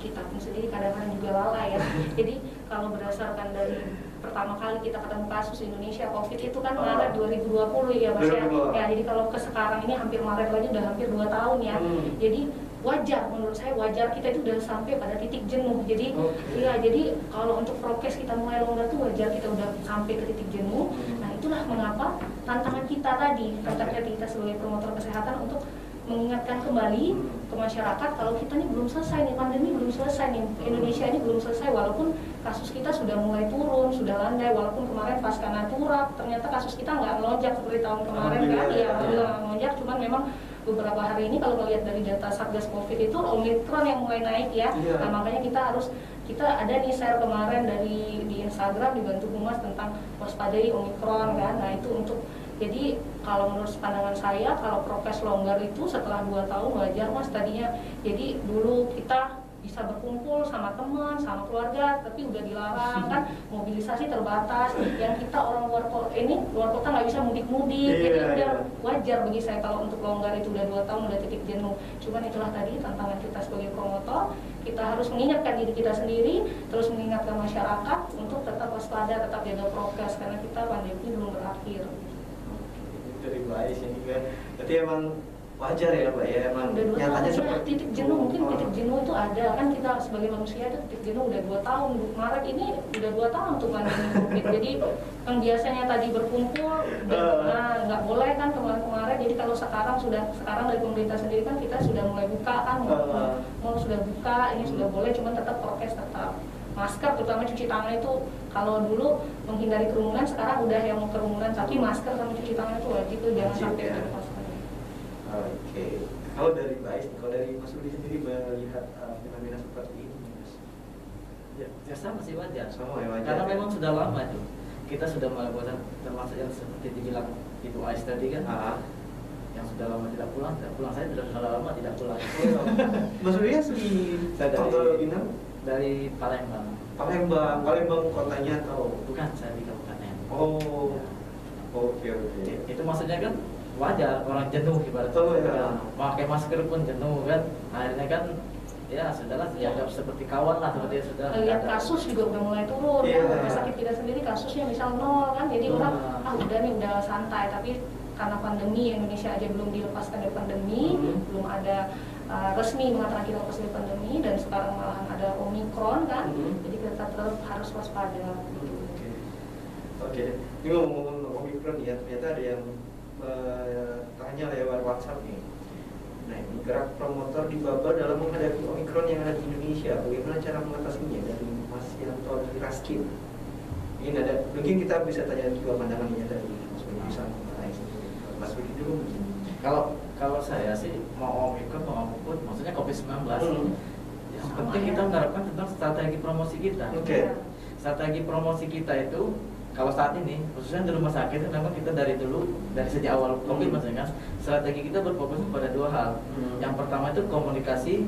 kita pun sendiri kadang-kadang juga lalai ya. Jadi kalau berdasarkan dari pertama kali kita ketemu kasus Indonesia COVID itu kan Maret 2020 ya Mas ya. Ya jadi kalau ke sekarang ini hampir Maret lagi udah hampir 2 tahun ya. Jadi wajar, menurut saya wajar kita itu udah sampai pada titik jenuh. Jadi ya jadi kalau untuk prokes kita mulai longgar tuh wajar kita udah sampai ke titik jenuh. Nah itulah mengapa tantangan kita tadi, tantangan kita sebagai promotor kesehatan untuk mengingatkan kembali ke masyarakat kalau kita ini belum selesai nih, pandemi belum selesai nih, Indonesia ini belum selesai, walaupun kasus kita sudah mulai turun, sudah landai, walaupun kemarin pasca Natura ternyata kasus kita nggak melonjak seperti tahun kemarin kan, ya alhamdulillah melonjak, cuman memang beberapa hari ini kalau melihat dari data Satgas Covid itu Omicron yang mulai naik ya. Nah makanya kita ada nih share kemarin di Instagram dibantu Humas tentang waspadai Omicron kan. Nah itu untuk jadi kalau menurut pandangan saya kalau prokes longgar itu setelah 2 tahun wajar Mas tadinya. Jadi dulu kita bisa berkumpul sama teman, sama keluarga, tapi udah dilarang kan, mobilisasi terbatas. Yang kita orang luar kota nggak bisa mudik-mudik, jadi udah wajar bagi saya kalau untuk longgar itu udah 2 tahun udah titik jenuh. Cuman itulah tadi tantangan kita sebagai promotor, kita harus mengingatkan diri kita sendiri, terus mengingatkan masyarakat untuk tetap waspada, tetap jaga prokes karena kita pandemi belum berakhir. Dari baik ini kan, berarti emang wajar ya Mbak ya, emang nyatanya seperti titik jenuh, mungkin titik jenuh itu ada kan, kita sebagai manusia itu titik jenuh udah 2 tahun, Maret ini udah 2 tahun untuk pandemi COVID. Jadi yang biasanya tadi berkumpul nggak boleh kan kemarin-kemarin, jadi kalau sekarang dari pemerintah sendiri kan kita sudah mulai buka kan, mau sudah buka, ini sudah boleh, cuman tetap prokes, tetap masker, terutama cuci tangan itu kalau dulu menghindari kerumunan, sekarang udah yang kerumunan tapi masker sama cuci tangan itu wajib tuh, jangan sampai terlepaskan. Oke, kalau dari Mas Rudi sendiri melihat fenomena seperti ini, Mas? Ya sama sih wajar. Sama ya wajar. Karena memang sudah lama itu kita sudah melakukan, termasuk yang seperti dibilang itu Ais tadi kan, yang sudah lama tidak pulang. Saya sudah lama tidak pulang. Mas Rudi asli dari Palembang. Palembang kotanya atau? Bukan, saya di kabupaten. Oh, ya. Oke. Itu maksudnya kan wajar orang jenuh ibaratnya. Pakai masker pun jenuh kan. Akhirnya kan ya sudahlah dianggap seperti kawan lah, seperti sudah. Lihat kasus juga udah mulai turun kan. Rumah sakit kita sendiri kasusnya misal 0 kan. Jadi orang udah nih udah santai, tapi karena pandemi Indonesia aja belum dilepaskan dari pandemi, belum ada resmi mengatakan kita lepas dari pandemi, dan sekarang malahan ada Omicron kan, jadi kita tetap harus waspada. Oke. Ini ngomong-ngomong Omicron ya, ternyata ada yang tanya lewat WhatsApp nih. Nah, ini gerak promotor di Baba dalam menghadapi Omicron yang ada di Indonesia, bagaimana cara mengatasinya dari Mas Yanto Raskin? Ini ada, mungkin kita bisa tanya juga pandangannya dari Mas Budi bisa Mas Budi dulu mungkin. Kalau saya sih mau Omicron mau apapun, maksudnya COVID-19, yang penting kita mengharapkan tentang strategi promosi kita. Strategi promosi kita itu kalau saat ini khususnya di rumah sakit memang kita dari sejak awal COVID maksudnya kan strategi kita berfokus pada dua hal. Yang pertama itu komunikasi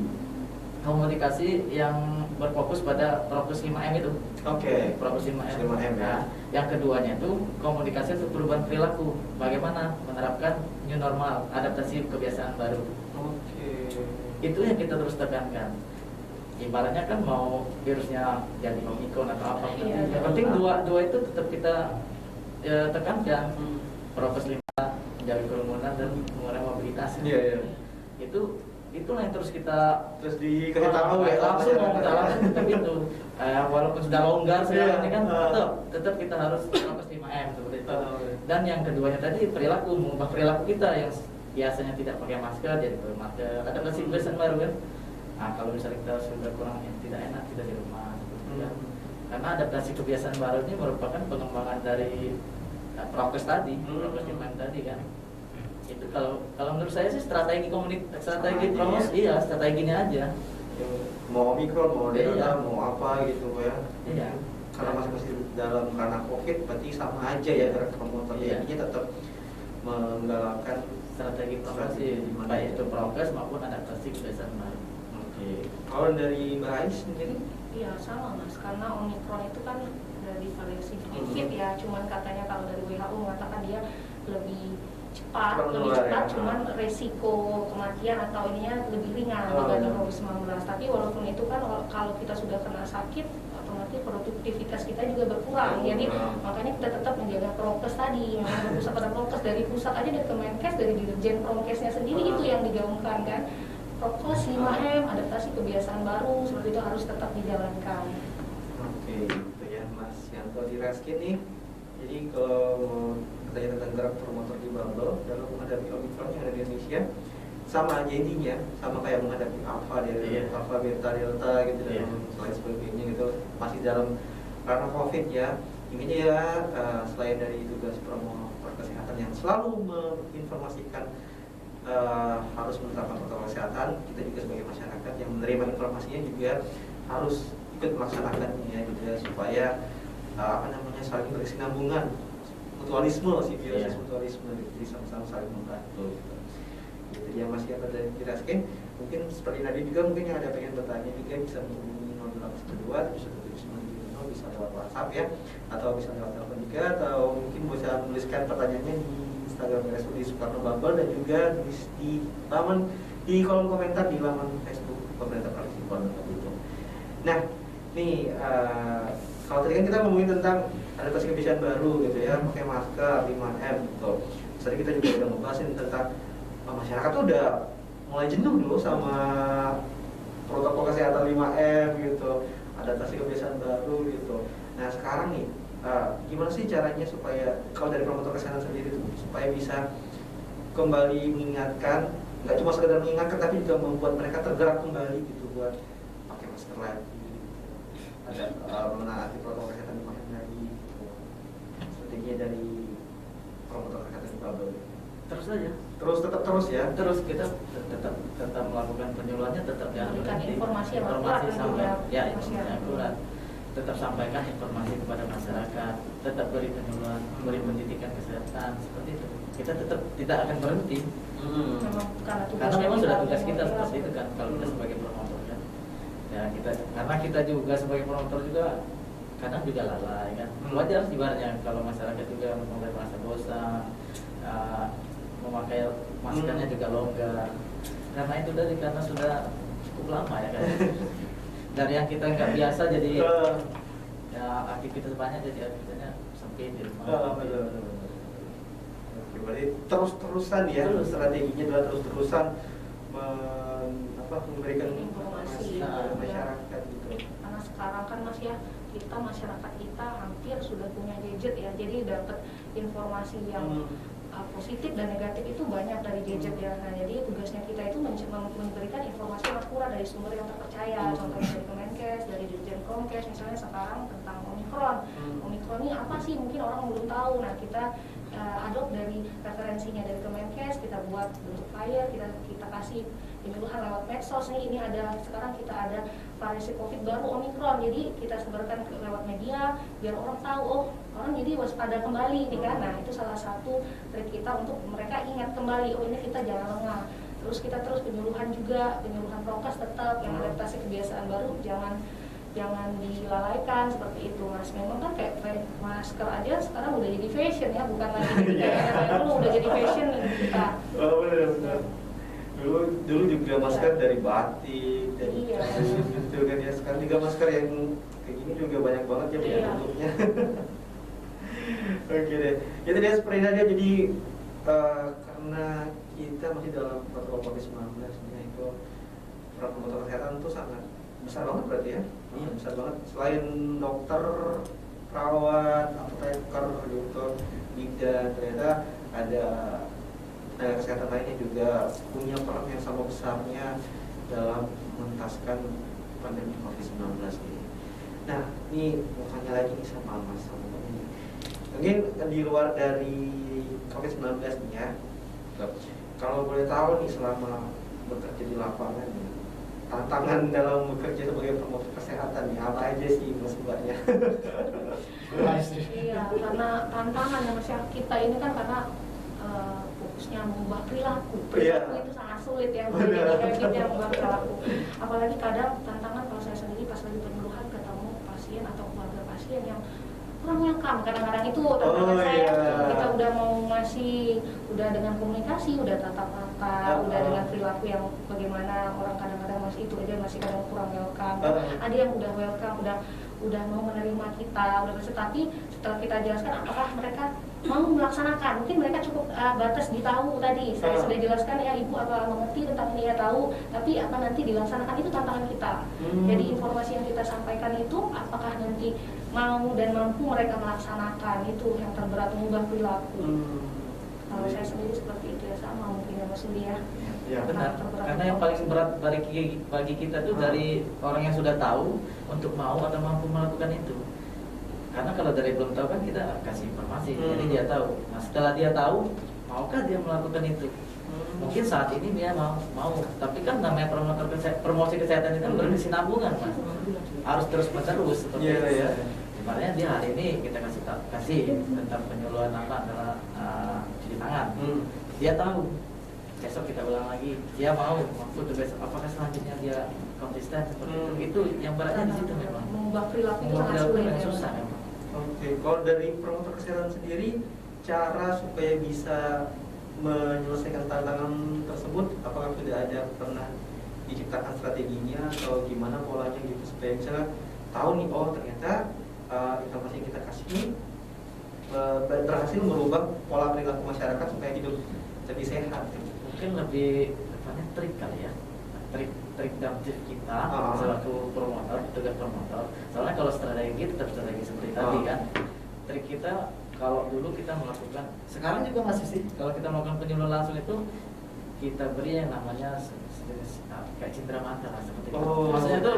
yang berfokus pada prokes 5M itu. Oke. Prokes 5M. 5M ya. Nah, yang keduanya itu komunikasi untuk perubahan perilaku. Bagaimana menerapkan new normal, adaptasi kebiasaan baru. Oke. Itu yang kita terus tekankan. Ibaratnya kan mau virusnya jadi Omikron atau apa, yang penting dua itu tetap kita tekankan. Prokes 5, menjaga kerumunan dan mengurangi mobilitas. Iya. Itulah yang terus kita dikasih tahu ya, langsung tetap itu. Walaupun sudah longgar sekarang ini kan tetap kita harus prokes 5M seperti itu. Dan yang keduanya tadi perilaku, mengubah perilaku kita yang biasanya tidak pakai masker jadi pakai masker. Ada kebiasaan baru kan. Nah, kalau misalnya kita sudah kurang tidak enak tidak di rumah seperti itu kan. Karena adaptasi kebiasaan baru ini merupakan pengembangan dari prokes tadi, prokes 5M tadi kan. Itu kalau menurut saya sih strategi promosi, strateginya aja. Mau Omikron, mau Delta, mau apa gitu ya. Iya. Karena masih dalam ranah COVID, berarti sama aja ya cara promotor ini tetap menggalakkan strategi promosi baik itu prokes maupun adaptasi kebiasaan baru. Oke. Kalau dari Mbak Ais sendiri? Iya sama Mas, karena Omikron itu kan dari variasi sedikit ya, cuman katanya kalau dari WHO mengatakan dia lebih cepat, cuman resiko kematian atau ininya lebih ringan dibanding COVID-19. Tapi walaupun itu kan kalau kita sudah kena sakit, otomatis produktivitas kita juga berkurang. Jadi makanya kita tetap menjaga prokes tadi, memang berpusat pada prokes dari pusat aja, dari Kemenkes, dari Dirjen Prokesnya sendiri itu yang digaungkan kan. Prokes 5M, adaptasi kebiasaan baru, seperti itu harus tetap dijalankan. Oke, itu ya Mas Yanto Diraskin nih. Jadi kalau bertanya tentang gerak promotor di bubble dalam menghadapi Omikron yang ada di Indonesia, sama aja intinya, sama kayak menghadapi Alpha, Alpha, Beta, Delta gitu dan selain sebagainya gitu, masih dalam ranah COVID ya. Intinya ya selain dari tugas promotor kesehatan yang selalu menginformasikan harus menerapkan protokol kesehatan, kita juga sebagai masyarakat yang menerima informasinya juga harus ikut melaksanakannya gitu ya, supaya saling berkesinambungan, mutualisme, simbiosis mutualisme, jadi sama-sama saling membantu gitu. Gitu ya Mas ya, pada jelaskan. Mungkin seperti tadi juga mungkin yang ada pengen bertanya juga bisa menghubungi 0812 bisa lewat WhatsApp ya, atau bisa lewat telepon juga, atau mungkin bisa menuliskan pertanyaannya di Instagram RSUD Soekarno Bubble dan juga di kolom komentar di laman Facebook pemerintah Provinsi Ponorogo itu. Nah, nih kalau tadi kan kita ngomongin tentang adaptasi kebiasaan baru gitu ya, pakai masker 5M gitu. Tadi kita juga udah ngebahasin tentang masyarakat tuh udah mulai jenuh dulu sama protokol kesehatan 5M gitu, adaptasi kebiasaan baru gitu. Nah sekarang nih, gimana sih caranya supaya kalau dari promotor kesehatan sendiri tuh supaya bisa kembali mengingatkan, nggak cuma sekedar mengingatkan tapi juga membuat mereka tergerak kembali gitu buat pakai masker lagi, ada menaati protokol kesehatan 5M lagi gitu. Strateginya dari promotor kesehatan di bubble Terus saja. Terus ya. Terus kita tetap melakukan penyuluhannya, tetap jangan berhenti. Informasi yang akurat sampai informasi yang akurat. Tetap sampaikan informasi kepada masyarakat, tetap beri penyuluhan, beri pendidikan kesehatan seperti itu. Kita tetap tidak akan berhenti. Karena memang sudah tugas kita seperti itu kan kalau kita sebagai promotor kan. Ya karena kita juga sebagai promotor juga kadang juga lalai kan. Wajar ibaratnya kalau masyarakat juga mulai merasa bosan. Memakai maskernya juga longgar karena itu karena sudah cukup lama ya kan. Dari yang kita nggak biasa jadi ya aktivitas banyak jadi aktivitasnya sempit di rumah. Berarti terus-terusan ya, strateginya adalah terus-terusan memberikan informasi kepada masyarakat gitu. Karena sekarang kan Mas ya, kita masyarakat kita hampir sudah punya gadget ya, jadi dapat informasi yang positif dan negatif itu banyak dari gadget ya. Nah, jadi tugasnya kita itu memberikan informasi yang akurat dari sumber yang terpercaya. Contohnya dari Kemenkes, dari Dirjen Prokes, misalnya sekarang tentang Omikron. Omikron ini apa sih? Mungkin orang belum tahu. Nah, kita adopt dari referensinya dari Kemenkes, kita buat bentuk flyer, kita kasih penyuluhan lewat medsos nih, ini ada sekarang kita ada variasi COVID baru Omikron, jadi kita sebarkan lewat media biar orang tahu, oh orang jadi waspada kembali nih kan. Nah itu salah satu trik kita untuk mereka ingat kembali, oh ini kita jangan lengah. Terus kita terus penyuluhan juga, penyuluhan prokes tetap, yang adaptasi kebiasaan baru jangan dilalaikan seperti itu Mas. Memang kan kayak masker aja sekarang udah jadi fashion ya, bukan lagi kayak dulu udah jadi fashion kita. Oh benar. Dulu juga masker dari batik, dari gitu kan ya. Sekarang juga masker yang kayak gini juga banyak banget ya bentuknya. Oke deh. Itu dia seperti dia, jadi karena kita masih dalam protokol COVID-19 itu protokol kesehatan itu sangat besar banget berarti ya. Besar banget. Selain dokter, perawat, apoteker, gitu, bidan, ternyata ada kesehatan lainnya juga punya peran yang sama besarnya dalam mengentaskan pandemi COVID-19 ini. Nah, ini mau tanya lagi nih sama Mas ini. Mungkin di luar dari COVID-19 nih ya, kalau boleh tahu nih selama bekerja di lapangan nih, tantangan dalam bekerja sebagai promotor kesehatan nih apa aja sih Mas Mbaknya? Iya, karena tantangan yang masyarakat kita ini kan karena fokusnya mengubah perilaku itu sangat sulit ya, menjadi habit yang mengubah perilaku. Apalagi kadang tantangan kalau saya sendiri pas lagi penyuluhan ketemu pasien atau keluarga pasien yang kurang welcome, kadang-kadang itu tantangan saya. Kita udah mau ngasih, udah dengan komunikasi, udah tatap mata, udah dengan perilaku yang bagaimana, orang kadang-kadang masih itu aja masih kadang kurang welcome. Ada yang udah welcome, udah mau menerima kita, tapi setelah kita jelaskan apakah mereka mau melaksanakan, mungkin mereka cukup batas ditahu tadi, saya sudah jelaskan ya ibu apa mengerti tentang ini ya tahu, tapi apa nanti dilaksanakan itu tantangan kita. Jadi informasi yang kita sampaikan itu apakah nanti mau dan mampu mereka melaksanakan, itu yang terberat, mengubah perilaku. Kalau saya sendiri seperti itu ya, sama mungkin ya Mas Uli ya. Ya benar, karena yang paling berat bagi kita tuh dari orang yang sudah tahu untuk mau atau mampu melakukan itu. Karena kalau dari belum tahu kan kita kasih informasi, jadi dia tahu. Nah setelah dia tahu, maukah dia melakukan itu? Mungkin saat ini dia mau, tapi kan namanya promosi kesehatan itu berkesinambungan Mas. Harus terus menerus seperti itu. Makanya dia hari ini kita kasih tentang penyuluhan adalah cuci tangan. Dia tahu. Besok kita ulang lagi, dia mau mampu tuh besok. Apakah selanjutnya dia konsisten seperti itu? Itu yang beratnya di situ memang. Mengubah perilaku itu sangat sulit. Susah memang. Oke, kalau dari promotor kesehatan sendiri, cara supaya bisa menyelesaikan tantangan tersebut, apakah sudah ada pernah diciptakan strateginya atau gimana polanya gitu supaya misalnya tahu nih, oh ternyata informasi yang kita kasih ini berhasil merubah pola perilaku masyarakat supaya hidup lebih sehat. Mungkin lebih tepatnya trik kali ya, trik dan tips kita selaku promotor, petugas promotor. Soalnya kalau strategi tetap strategi seperti tadi kan. Trik kita kalau dulu kita melakukan, sekarang juga masih sih, kalau kita melakukan penyuluhan langsung itu kita beri yang namanya kayak cindera mata lah seperti itu. Maksudnya itu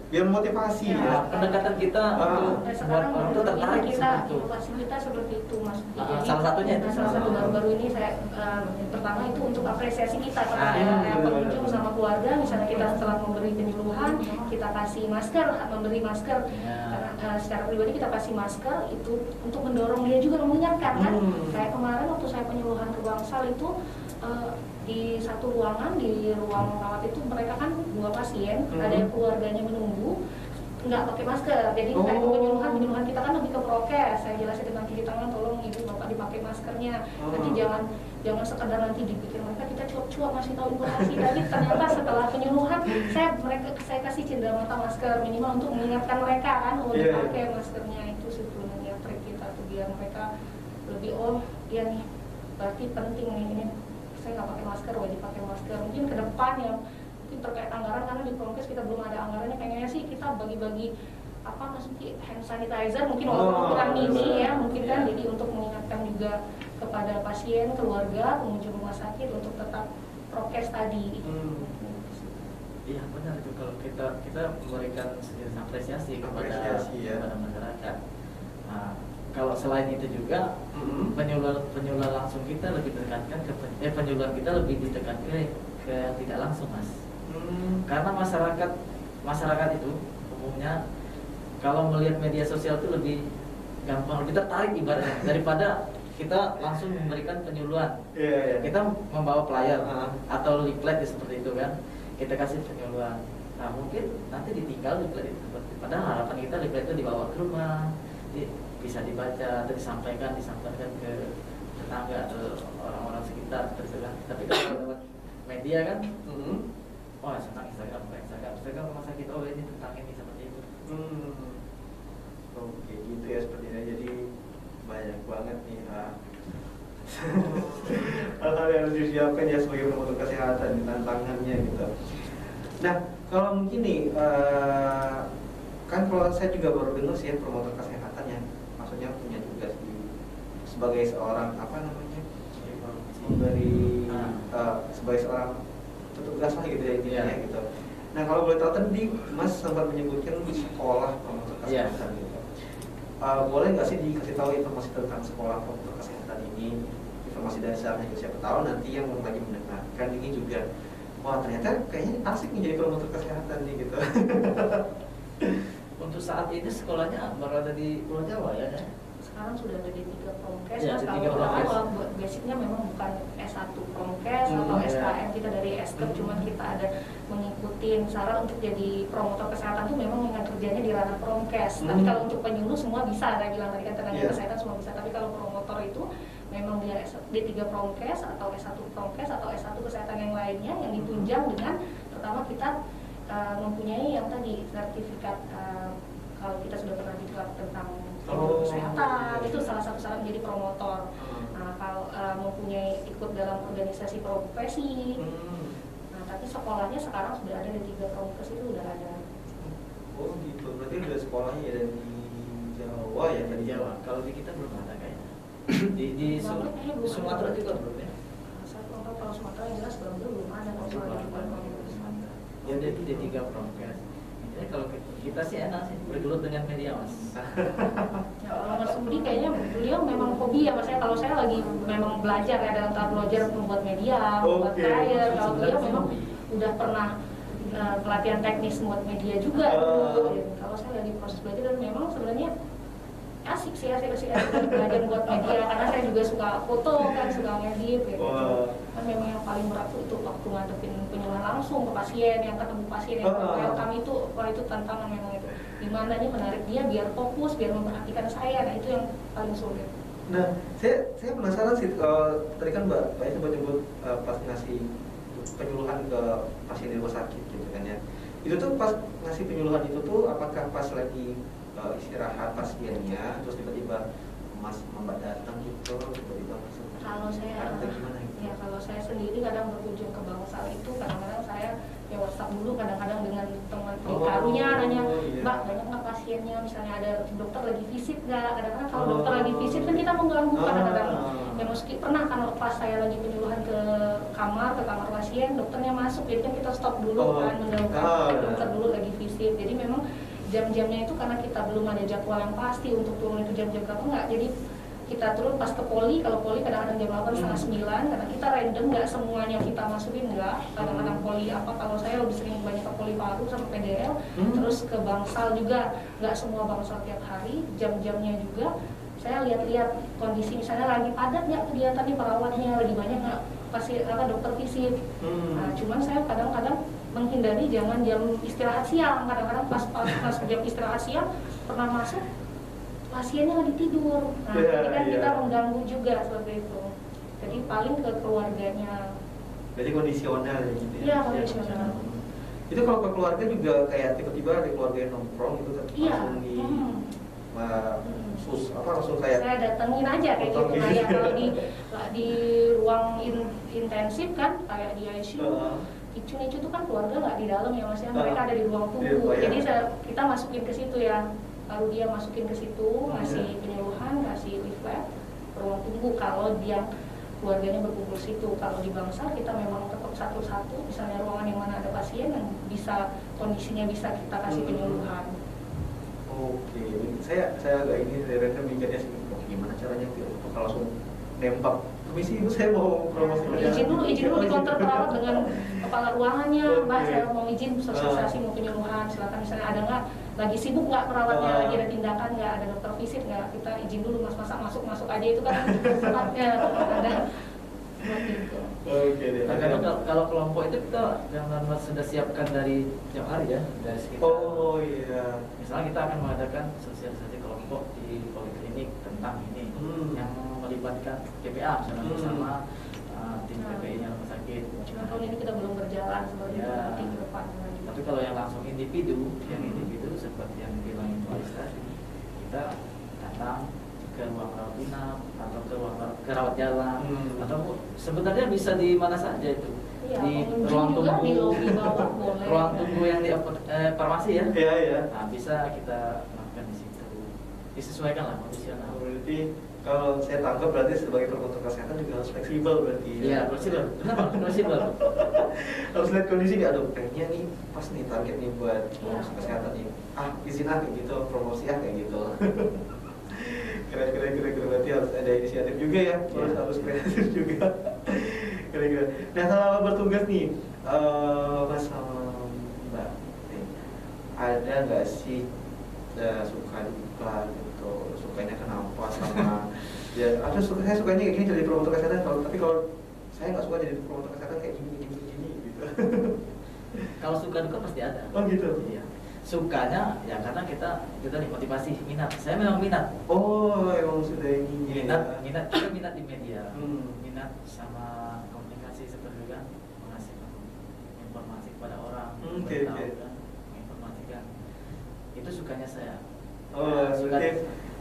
biar motivasi ya. Pendekatan kita untuk tertarik kita itu. inovasi kita seperti itu Mas. Jadi, salah satunya itu. Salah satu baru-baru ini saya pertama itu untuk apresiasi kita kepada pengunjung sama keluarga. Misalnya kita setelah memberi penyuluhan, kita kasih masker, memberi masker. Karena secara pribadi kita kasih masker itu untuk mendorong dia juga mengingatkan kan. Kayak kemarin waktu saya penyuluhan ke Bangsal itu di satu ruangan, di ruang rawat itu mereka kan 2 pasien, ada yang keluarganya menunggu nggak pakai masker. Jadi kayak penyuluhan kita kan lebih ke prokes. Saya jelasin tentang cuci tangan, tolong ibu bapak dipakai maskernya. Nanti jangan sekedar nanti dipikir mereka kita cuap-cuap ngasih tahu informasi. Tapi ternyata setelah penyuluhan saya kasih cindera mata masker minimal untuk mengingatkan mereka kan untuk dipakai maskernya. Itu sebetulnya trik kita tuh biar mereka lebih dia nih berarti penting nih ini. Saya nggak pakai masker, wajib pakai masker. Mungkin ke depan yang mungkin terkait anggaran, karena di Promkes kita belum ada anggarannya. Pengennya sih kita bagi-bagi apa maksudnya hand sanitizer, mungkin walaupun kurang mini ya, mungkin kan. Jadi untuk mengingatkan juga kepada pasien, keluarga, pengunjung rumah sakit untuk tetap prokes tadi. Iya benar itu, kalau kita memberikan sedikit apresiasi kepada masyarakat. Nah, kalau selain itu juga penyuluhan langsung kita lebih ditekankan ke penyuluhan kita lebih ditekankan ke ke yang tidak langsung, Mas. Karena masyarakat itu umumnya kalau melihat media sosial itu lebih gampang, lebih tertarik ibaratnya daripada kita langsung memberikan penyuluhan. Kita membawa flyer atau leaflet seperti itu kan, kita kasih penyuluhan. Nah mungkin nanti ditinggal leaflet itu, padahal harapan kita leaflet itu dibawa ke rumah, bisa dibaca atau disampaikan ke tetangga atau orang-orang sekitar gitu kan. Tapi kalau lewat media kan, wah senang Instagram rumah sakit, oh ini tentang ini seperti itu. Oke gitu ya sepertinya, jadi banyak banget nih hal-hal yang harus disiapkan ya sebagai promotor kesehatan, tantangannya gitu. Nah kalau mungkin nih kan kalau saya juga baru dengar sih ya promotor kesehatan yang maksudnya punya tugas sebagai seorang sebagai seorang petugas lah gitu ya intinya gitu. Nah kalau boleh tahu tadi Mas sempat menyebutkan di sekolah promotor kesehatan gitu. Boleh nggak sih dikasih tahu informasi tentang sekolah promotor kesehatan ini, informasi dasarnya gitu, siapa tahu nanti yang lagi mendengarkan ini juga, wah ternyata kayaknya asik nih jadi promotor kesehatan nih gitu. Untuk saat ini sekolahnya baru ada di Pulau Jawa ya? Sekarang sudah ada di 3 Promkes, ya, kalau basicnya memang bukan S1 Promkes atau SKM, kita dari SKM, cuman kita ada mengikuti saran untuk jadi promotor kesehatan itu memang dengan kerjanya di ranah Promkes. Tapi kalau untuk penyuluh semua bisa, saya bilang tadi kan tenaga kesehatan semua bisa, tapi kalau promotor itu memang dia D3 Promkes atau S1 Promkes atau S1 kesehatan yang lainnya yang ditunjang dengan pertama kita mempunyai yang tadi sertifikat kalau kita sudah pernah diklat tentang kesehatan, itu salah satu syarat menjadi promotor. Nah, kalau mempunyai ikut dalam organisasi profesi. Nah, tapi sekolahnya sekarang sudah ada di 3 Promkes itu udah ada. Oh gitu, berarti udah sekolahnya ya dari Jawa ya, dari Jawa. Kalau di kita belum ada kayaknya. Di Sumatera juga belum ya? Saya kurang tahu, kalau Sumatera yang jelas belum ada. Ya jadi di 3 Promkes. Jadi kalau kita sih enak sih bergelut dengan media, Mas. Ya, kalau Mas Budi kayaknya beliau memang hobi ya, Mas. Kalau saya lagi memang belajar ya, dalam tahap belajar membuat media, membuat flyer. Kalau beliau memang udah pernah pelatihan teknis membuat media juga. Kalau saya lagi proses belajar dan memang sebenarnya asik belajar buat media, karena saya juga suka foto kan, suka ngedit gitu. Kan memang yang paling berat itu waktu ngadepin penyuluhan langsung ke pasien, yang ketemu pasien yang kami itu, wah itu tantangan memang itu. Gimana nih menarik dia biar fokus, biar memperhatikan saya, nah itu yang paling sulit. Nah, saya penasaran sih, tadi kan Mbak sempat nyebut pas ngasih penyuluhan ke pasien di rumah sakit gitu kan ya. Itu tuh pas ngasih penyuluhan itu tuh apakah pas lagi istirahat pasiennya, terus tiba-tiba Mbak datang gitu, tiba-tiba masuk? Kalau saya gimana gitu? Ya kalau saya sendiri kadang berkunjung ke Bangsal itu, kadang-kadang saya ya WhatsApp dulu, kadang-kadang dengan teman karunya nanya, Mbak banyak nggak pasiennya, misalnya ada dokter lagi visit nggak? Kadang-kadang kalau dokter lagi visit kan kita mengganggu kadang-kadang. Ya meski pernah kan pas saya lagi penyuluhan ke kamar pasien, dokternya masuk, jadi kan kita stop dulu kan, mengganggu dokter dulu lagi visit. Jadi memang jam-jamnya itu karena kita belum ada jadwal yang pasti untuk turun itu jam-jam berapa enggak, jadi kita turun pas ke poli, kalau poli kadang-kadang jam 8 setengah 9, karena kita random, nggak semuanya kita masukin, nggak, kadang-kadang poli apa, kalau saya lebih sering banyak ke poli Paru sama PDL, terus ke Bangsal juga, nggak semua Bangsal tiap hari, jam-jamnya juga saya lihat-lihat kondisi, misalnya lagi padat nggak kegiatannya perawatnya, lagi banyak nggak pasien dokter visit. Nah, cuman saya kadang-kadang menghindari jangan jam istirahat siang, kadang-kadang pas jam istirahat siang pernah masuk pasiennya lagi tidur. Nah, jadi kan kita mengganggu juga seperti itu. Jadi paling ke keluarganya. Jadi kondisional gitu ya? Iya, kondisional. Itu kalau ke keluarga juga kayak tiba-tiba ada keluarga yang nongkrong gitu kan? Langsung di langsung kayak saya datengin aja kayak gitu. Kayak kalau di ruang intensif kan, kayak di ICU, Icu itu kan keluarga nggak di dalam ya Mas ya, mereka ada di ruang tunggu. Jadi kita masukin ke situ ya, lalu dia masukin ke situ, ngasih penyuluhan, ngasih leaflet, ruang tunggu kalau dia keluarganya berkumpul situ. Kalau di Bangsal kita memang tetap satu-satu, misalnya ruangan yang mana ada pasien yang bisa kondisinya bisa kita kasih penyuluhan. Oke, saya agak ini random mikirnya sih, gimana caranya kalau langsung nembak Permisi ibu, saya mau promosi. Izin dulu di counter perawat dengan kepala ruangannya, Mbak, saya mau izin sosialisasi mau penyuluhan, silakan misalnya ada nggak, lagi sibuk nggak perawatnya, lagi ada tindakan nggak, ada dokter visit nggak, kita izin dulu mas, masa masuk aja itu kan tempatnya ada buat gitu. Oke deh. Nah, kalau kelompok itu kita yang sudah siapkan dari jauh hari ya, dari sekitar. Oh iya. Misalnya kita akan mengadakan sosialisasi kelompok di poliklinik tentang ini, yang melibatkan PPA misalnya bersama tim PPI-nya rumah sakit. Cuma tahun ini kita belum berjalan seperti itu, nanti ke depan lagi. Tapi kalau yang langsung individu, seperti yang bilang Ibu Ais tadi, kita datang ke ruang rawat inap atau ke ruang rawat jalan, atau sebenarnya bisa di mana saja itu. Iya, di ruang tunggu, di lobi bawah boleh. ruang tunggu yang di farmasi ya. Iya iya. Nah, bisa kita lakukan di situ. Disesuaikan lah kondisional. Berarti kalau saya tangkap berarti sebagai promotor kesehatan juga harus fleksibel berarti. Iya, fleksibel. Kenapa? Fleksibel. Harus lihat kondisi nih, aduh kayaknya nih pas nih target nih buat promosi kesehatan nih. Izin kayak gitu, promosi kayak gitu. Keren berarti harus ada inisiatif juga ya, harus kreatif juga. Keren. Nah selama bertugas nih, Mas sama Mbak, ada nggak sih suka duka gitu, sukanya kenapa sama ya ada saya sukanya kayak gini jadi promotor kesehatan, tapi kalau saya nggak suka jadi promotor kesehatan kayak gini gitu. Kalau suka duka pasti ada. Oh gitu. Iya. Sukanya ya karena kita dimotivasi minat. Saya memang minat. Oh emang sudah ini minat di media, minat sama komunikasi seperti juga mengasih informasi kepada orang, menginformasikan. Itu sukanya saya. Oh suka.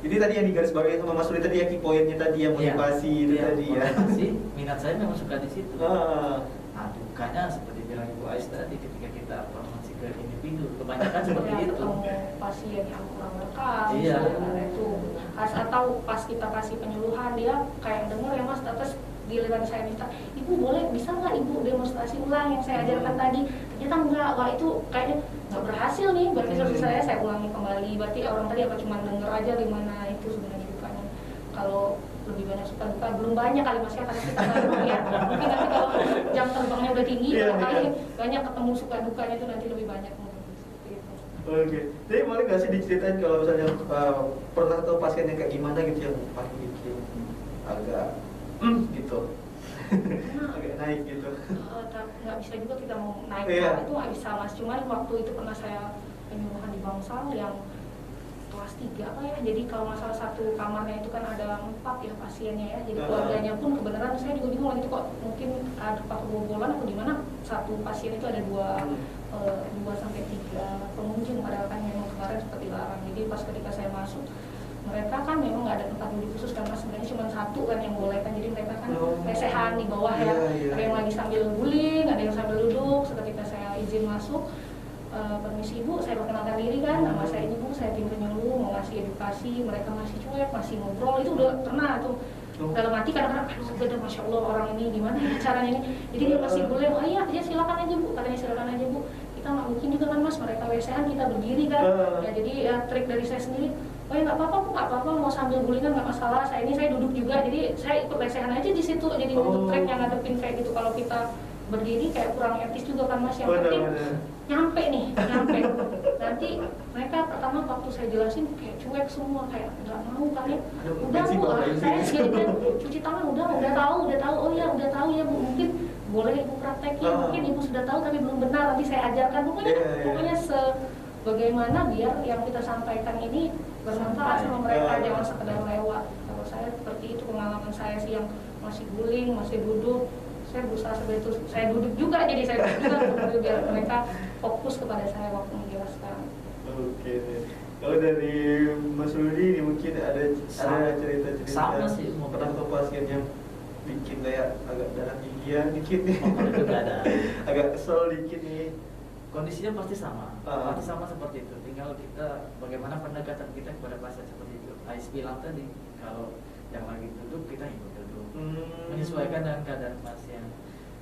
Jadi tadi yang digarisbawahi sama Mas Rudi tadi ya, key poinnya tadi yang motivasi itu tadi ya. Minat saya memang suka di situ. Nah dukanya seperti bilang Ibu Ais tadi, ketika kita promosi ke individu kebanyakan seperti itu. Pasien yang kurang berkas, iya. Itu atau pas kita kasih penyuluhan dia kayak dengar ya Mas, terus giliran saya minta, Ibu boleh bisa nggak Ibu demonstrasi ulang yang saya ajarkan tadi? Ternyata enggak, wah itu kayaknya nggak berhasil nih. Berarti selesai saya ulangi kembali. Berarti orang tadi apa cuma denger aja gimana itu sebenarnya dukanya. Kalau lebih banyak suka duka belum banyak kali Mas ya, karena kita baru ya. Mungkin nanti kalau jam terbangnya udah tinggi, kali banyak ketemu suka dukanya itu nanti lebih banyak mungkin. Oke, jadi boleh nggak sih diceritain kalau misalnya pernah tahu pasien yang kayak gimana gitu yang paling bikin agak gitu, agak naik gitu. Nggak bisa juga kita mau naik itu nggak bisa Mas. Cuman waktu itu pernah saya penyuluhan di Bangsal yang kelas 3 apa ya, jadi kalau masalah satu kamarnya itu kan ada 4 ya pasiennya ya, jadi keluarganya pun kebenaran saya juga bingung waktu itu kok mungkin ada kebobolan atau gimana, satu pasien itu ada 2 sampai 3 pengunjung, padahal kan memang kemarin seperti larang. Jadi pas ketika saya masuk, mereka kan memang nggak ada tempat duduk khusus karena sebenarnya cuma satu kan yang boleh kan, jadi mereka kan lesehan di bawah ya, ada yang lagi sambil guling, ada yang sambil duduk. Ketika saya izin masuk, permisi Ibu, saya perkenalkan diri kan, nama saya ini Bu, saya tim penyuluh, mau ngasih edukasi, mereka masih cuek, masih ngobrol, itu udah pernah tuh. Dalam hati kadang-kadang, aduh beda Masya Allah orang ini gimana ya caranya ini. Jadi dia masih boleh, oh iya ya silakan aja Bu, katanya silakan aja Bu. Kita nggak mungkin juga kan Mas, mereka lesehan kita berdiri kan. Ya jadi ya trik dari saya sendiri, oh ya nggak apa-apa Bu, nggak apa-apa, mau sambil gulingan nggak masalah. Saya duduk juga, jadi saya ikut lesehan aja di situ. Jadi untuk trik yang ngadepin kayak gitu, kalau kita berdiri kayak kurang etis juga kan Mas. Yang penting nyampe. Nanti mereka pertama waktu saya jelasin kayak cuek semua, kayak nggak mau kali. Udah Bu, saya sini cuci tangan udah tahu. Oh ya udah tahu ya Bu, mungkin boleh Ibu praktekin, mungkin Ibu sudah tahu tapi belum benar, nanti saya ajarkan. Pokoknya sebagaimana biar yang kita sampaikan ini bermanfaat sama mereka, jangan sekedar lewat. Kalau saya seperti itu, pengalaman saya sih yang masih guling, masih duduk, saya berusaha seperti itu. Saya duduk juga, jadi saya duduk juga biar mereka fokus kepada saya waktu menjelaskan. Oke. Kalau dari Mas Rudi ini mungkin ada cerita-cerita sama sih, pernah ke pasien yang bikin kayak agak darah tinggian dikit nih. Agak kesel dikit nih. Kondisinya pasti sama, seperti itu. Tinggal kita bagaimana pendekatan kita kepada pasien seperti itu. Ais bilang tadi, kalau yang lagi duduk kita ikut duduk, menyesuaikan dengan keadaan pasien.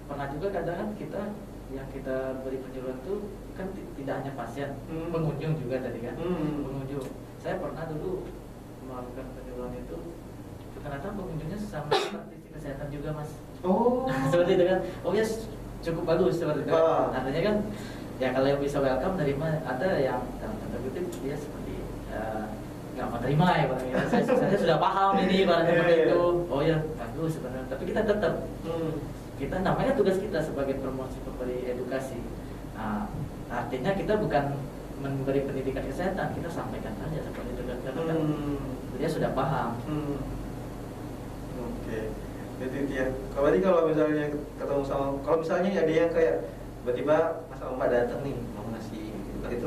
Pernah juga kadang kita yang kita beri penyuluhan itu kan tidak hanya pasien, pengunjung juga tadi kan, pengunjung. Saya pernah dulu melakukan penyuluhan itu, ternyata pengunjungnya sama seperti kesehatan juga mas. Oh. Seperti itu kan. Oh ya cukup bagus seperti itu. Artinya kan ya kalau yang bisa welcome nerima, ada yang dalam tanda kutip dia seperti nggak menerima ya barangnya. Saya sudah paham ini barangnya seperti itu. Oh ya bagus sebenarnya. Tapi kita tetap kita namanya tugas kita sebagai promosi pemberi edukasi. Nah, artinya kita bukan memberi pendidikan kesehatan, kita sampaikan saja seperti itu kan. Dia sudah paham. Oke. Jadi ya. Kalau misalnya ketemu sama, kalau misalnya ada yang kayak tiba-tiba Mas Mbak datang nih mau ngasih itu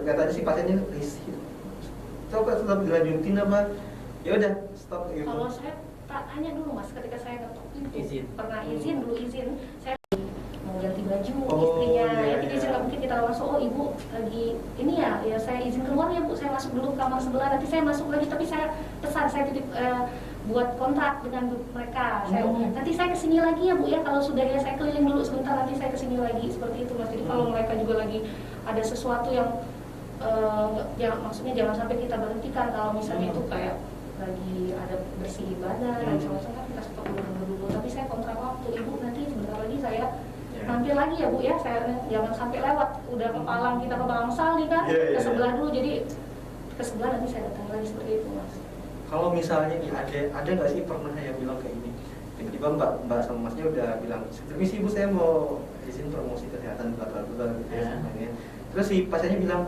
katanya si pasiennya risih. Coba tetap dilanjutin apa? Ya udah stop gitu. Kalau saya tanya dulu mas, ketika saya ketok pintu Izin. pernah izin saya mau ganti baju iya, istrinya ya kita iya. izin nggak mungkin kita masuk, oh ibu lagi ini ya saya izin keluar ya bu, saya masuk dulu ke kamar sebelah, nanti saya masuk lagi, tapi saya pesan, saya titip buat kontrak dengan mereka, nanti saya kesini lagi ya bu ya, kalau sudah ya saya keliling dulu sebentar, nanti saya kesini lagi, seperti itu mas. Jadi kalau mereka juga lagi ada sesuatu yang maksudnya jangan sampai kita berhentikan kalau misalnya itu kayak lagi ada bersih badan dan macam-macam, kan kita stop dulu. Tapi saya kontrak waktu, ibu nanti sebentar lagi saya mampir lagi ya bu ya, saya jangan sampai lewat, udah ke Palang, kita ke Bangsal nih kan, ke sebelah dulu, jadi ke sebelah nanti saya datang lagi, seperti itu mas. Kalau misalnya nih ada nggak sih pernah yang bilang kayak ini, tiba-tiba mbak sama masnya udah bilang, permisi ibu saya mau izin promosi kesehatan bla gitu ya semuanya. Terus si pasiennya bilang,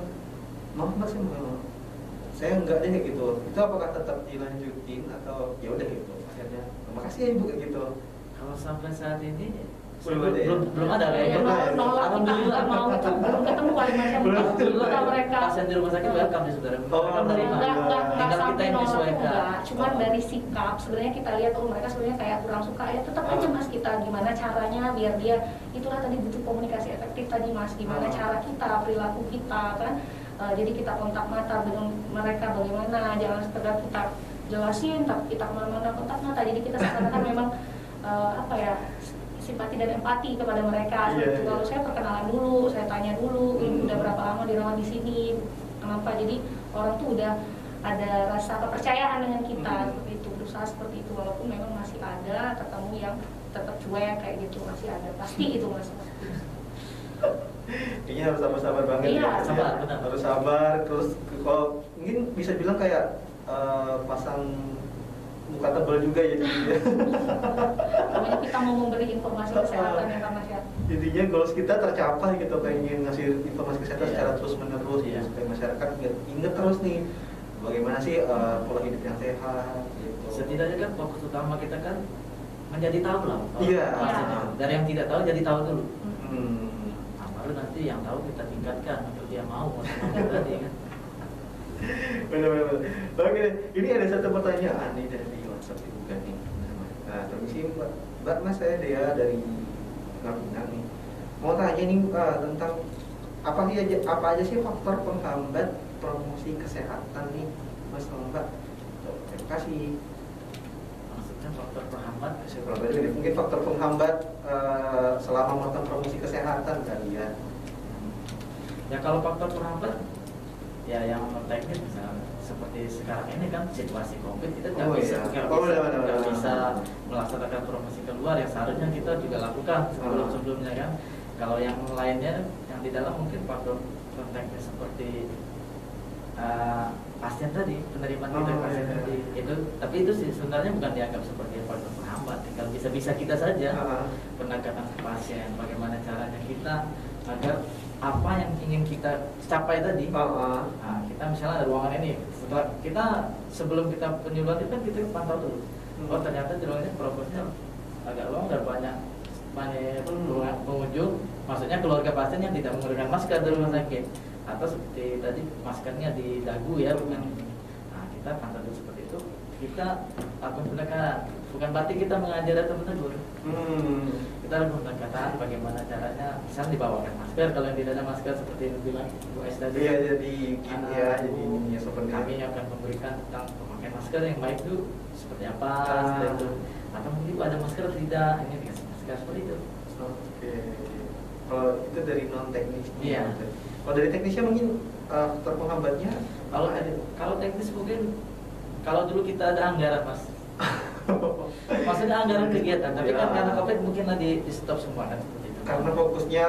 maaf mas saya enggak deh gitu. Itu apakah tetap dilanjutin atau ya udah gitu pasiennya, makasih ya ibu kayak gitu? Kalau sampai saat ini belum ada kayak gitu. Alhamdulillah mau belum ketemu kali macam kalau mereka pasien di rumah sakit welcome di saudara. Nggak sampai nolak menyesuaikan. enggak, cuman dari sikap sebenarnya kita lihat mereka sebenarnya kayak kurang suka ya, tetap aja mas kita gimana caranya biar dia, itulah tadi butuh komunikasi efektif tadi mas, gimana cara kita, perilaku kita kan. Jadi kita kontak mata dengan mereka bagaimana, jangan sekedar kita jelasin tapi kita kemana-mana kontak mata. Jadi kita sekarang memang simpati dan empati kepada mereka. Kalau saya perkenalan dulu, saya tanya dulu, udah berapa lama dirawat di sini, kenapa? Jadi orang tuh udah ada rasa kepercayaan dengan kita, seperti itu, berusaha seperti itu. Walaupun memang masih ada ketemu yang tetap cuek kayak gitu, masih ada, pasti itu mas. Ini harus sabar-sabar banget ya. Sabar, benar. Harus sabar. Terus kalau mungkin bisa bilang kayak pasang muka tebal juga ya. Namanya kita mau memberi informasi kesehatan yang kan mas ya. Intinya goals kita tercapai gitu, pengen ngasih informasi kesehatan secara terus menerus ya, supaya masyarakat ingat terus nih bagaimana sih pola hidup yang sehat gitu. Setidaknya kan fokus utama kita kan menjadi tahu lah. Iya. Dari yang tidak tahu jadi tahu dulu. Baru nanti yang tahu kita tingkatkan untuk dia mau tadi kan. Benar. Oke, ini ada satu pertanyaan nih dari WhatsApp juga nih. Nah, permisi Mbak Mas, saya Dea dari Ngaminang nih. Mau tanya nih tentang apa aja sih faktor penghambat promosi kesehatan nih, Mas sama Mbak? Terima kasih. Maksudnya faktor penghambat? Mungkin faktor penghambat selama melakukan promosi kesehatan kali ya. Ya kalau faktor penghambat ya yang teknis misalnya seperti sekarang ini kan situasi COVID, kita nggak bisa melaksanakan promosi keluar yang seharusnya kita juga lakukan sebelumnya kan. Kalau yang lainnya yang di dalam mungkin faktor teknis seperti pasien tadi, penerimaan kita pasien tadi itu, tapi itu sih sebenarnya bukan dianggap seperti faktor penghambat. Kalau bisa kita saja pendekatan ke pasien, bagaimana caranya kita agar apa yang ingin kita capai tadi. Nah, kita misalnya ada ruangan ini, setelah kita sebelum kita penyuluhan itu kan kita pantau dulu. Oh ternyata di ruangan ini proporsinya agak luang dan banyak pengunjung, maksudnya keluarga pasien yang tidak menggunakan masker di rumah sakit, atau seperti tadi maskernya di dagu ya bukan. Nah kita pantau dulu seperti itu, kita lakukan pendekatan. Bukan berarti kita mengajar atau menegur. Kita lakukan pendekatan bagaimana caranya, misalnya dibawakan masker kalau yang tidak ada masker seperti yang bilang Bu Es tadi. Iya, jadi kami akan memberikan tentang pemakaian masker yang baik itu seperti apa, seperti itu. Atau mungkin ada masker atau tidak, ini dikasih masker seperti itu. Oke. Kalau itu dari non teknis. Iya. Kalau dari teknisnya mungkin faktor penghambatnya kalau teknis mungkin kalau dulu kita ada anggaran mas. Maksudnya anggaran kegiatan, tapi kan Ya. karena COVID mungkin di stop semua kan seperti itu. Karena fokusnya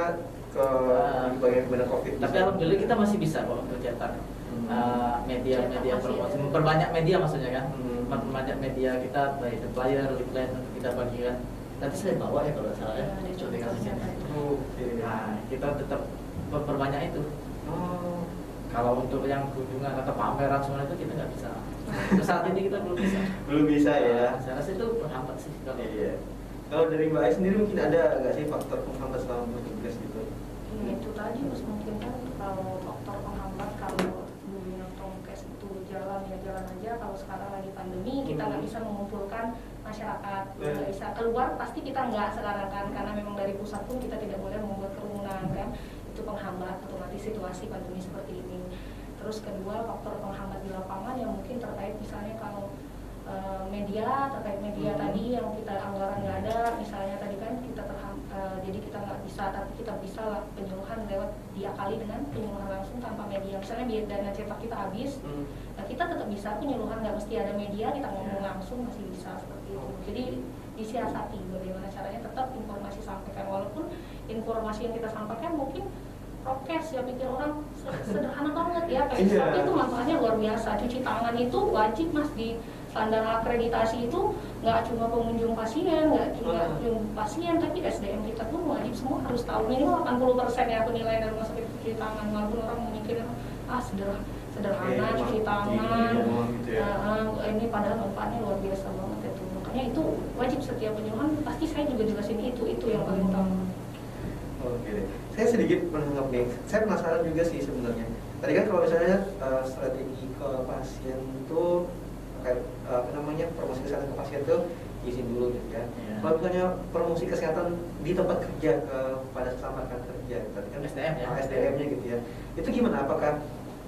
ke bagian benar COVID. Tapi alhamdulillah kita masih bisa kok untuk cetak media promosi, memperbanyak media maksudnya kan, memperbanyak media kita baik the flyer, leaflet untuk kita bagikan. Nanti saya bawa ya kalau salah ya, coba kasih sini. Nah, kita tetap memperbanyak itu. Kalau untuk yang kunjungan atau pameran semua itu kita nggak bisa. Untuk saat ini kita belum bisa. Belum bisa ya. Saya rasa itu penghambat sih kalau. Iya. Kalau dari Mbak Ai sendiri mungkin ada nggak sih faktor penghambat selama bertugas gitu? Itu tadi Mas, mungkin kan kalau faktor penghambat, kalau dulunya Tomkes itu jalan aja, kalau sekarang lagi pandemi kita nggak bisa mengumpulkan masyarakat, nggak bisa keluar, pasti kita nggak sekarang kan, karena memang dari pusat pun kita tidak boleh membuat kerumunan kan, itu penghambat otomatis situasi pandemi seperti ini. Terus kedua, faktor penghambat di lapangan yang mungkin terkait misalnya kalau media tadi yang kita anggaran nggak ada, misalnya tadi kan kita jadi kita nggak bisa, tapi kita bisa lah penyuluhan lewat diakali dengan penyuluhan langsung tanpa media. Misalnya biar dana cetak kita habis, nah kita tetap bisa penyuluhan, nggak mesti ada media, kita ngomong langsung masih bisa seperti itu. Jadi disiasati bagaimana caranya tetap informasi sampaikan, walaupun informasi yang kita sampaikan mungkin prokes ya, pikir orang sederhana banget ya, tapi itu manfaatnya luar biasa. Cuci tangan itu wajib Mas, di standar akreditasi itu nggak cuma pengunjung pasien, nggak cuma pengunjung pasien, tapi SDM kita pun wajib semua harus tahu. Minimal 80% ya penilaian dari rumah sakit cuci tangan, walaupun orang memikirkan sederhana cuci tangan, ini padahal manfaatnya luar biasa banget itu. Makanya itu wajib setiap penyuluhan, pasti saya juga jelasin itu yang paling utama. Oke deh. Saya sedikit menangkap nih. Saya penasaran juga sih sebenarnya. Tadi kan kalau misalnya strategi ke pasien itu kayak promosi kesehatan ke pasien itu izin dulu gitu kan. Kalau misalnya promosi kesehatan di tempat kerja kepada sesama rekan kerja, tadi kan SDM ya. SDM-nya gitu ya. Itu gimana? Apakah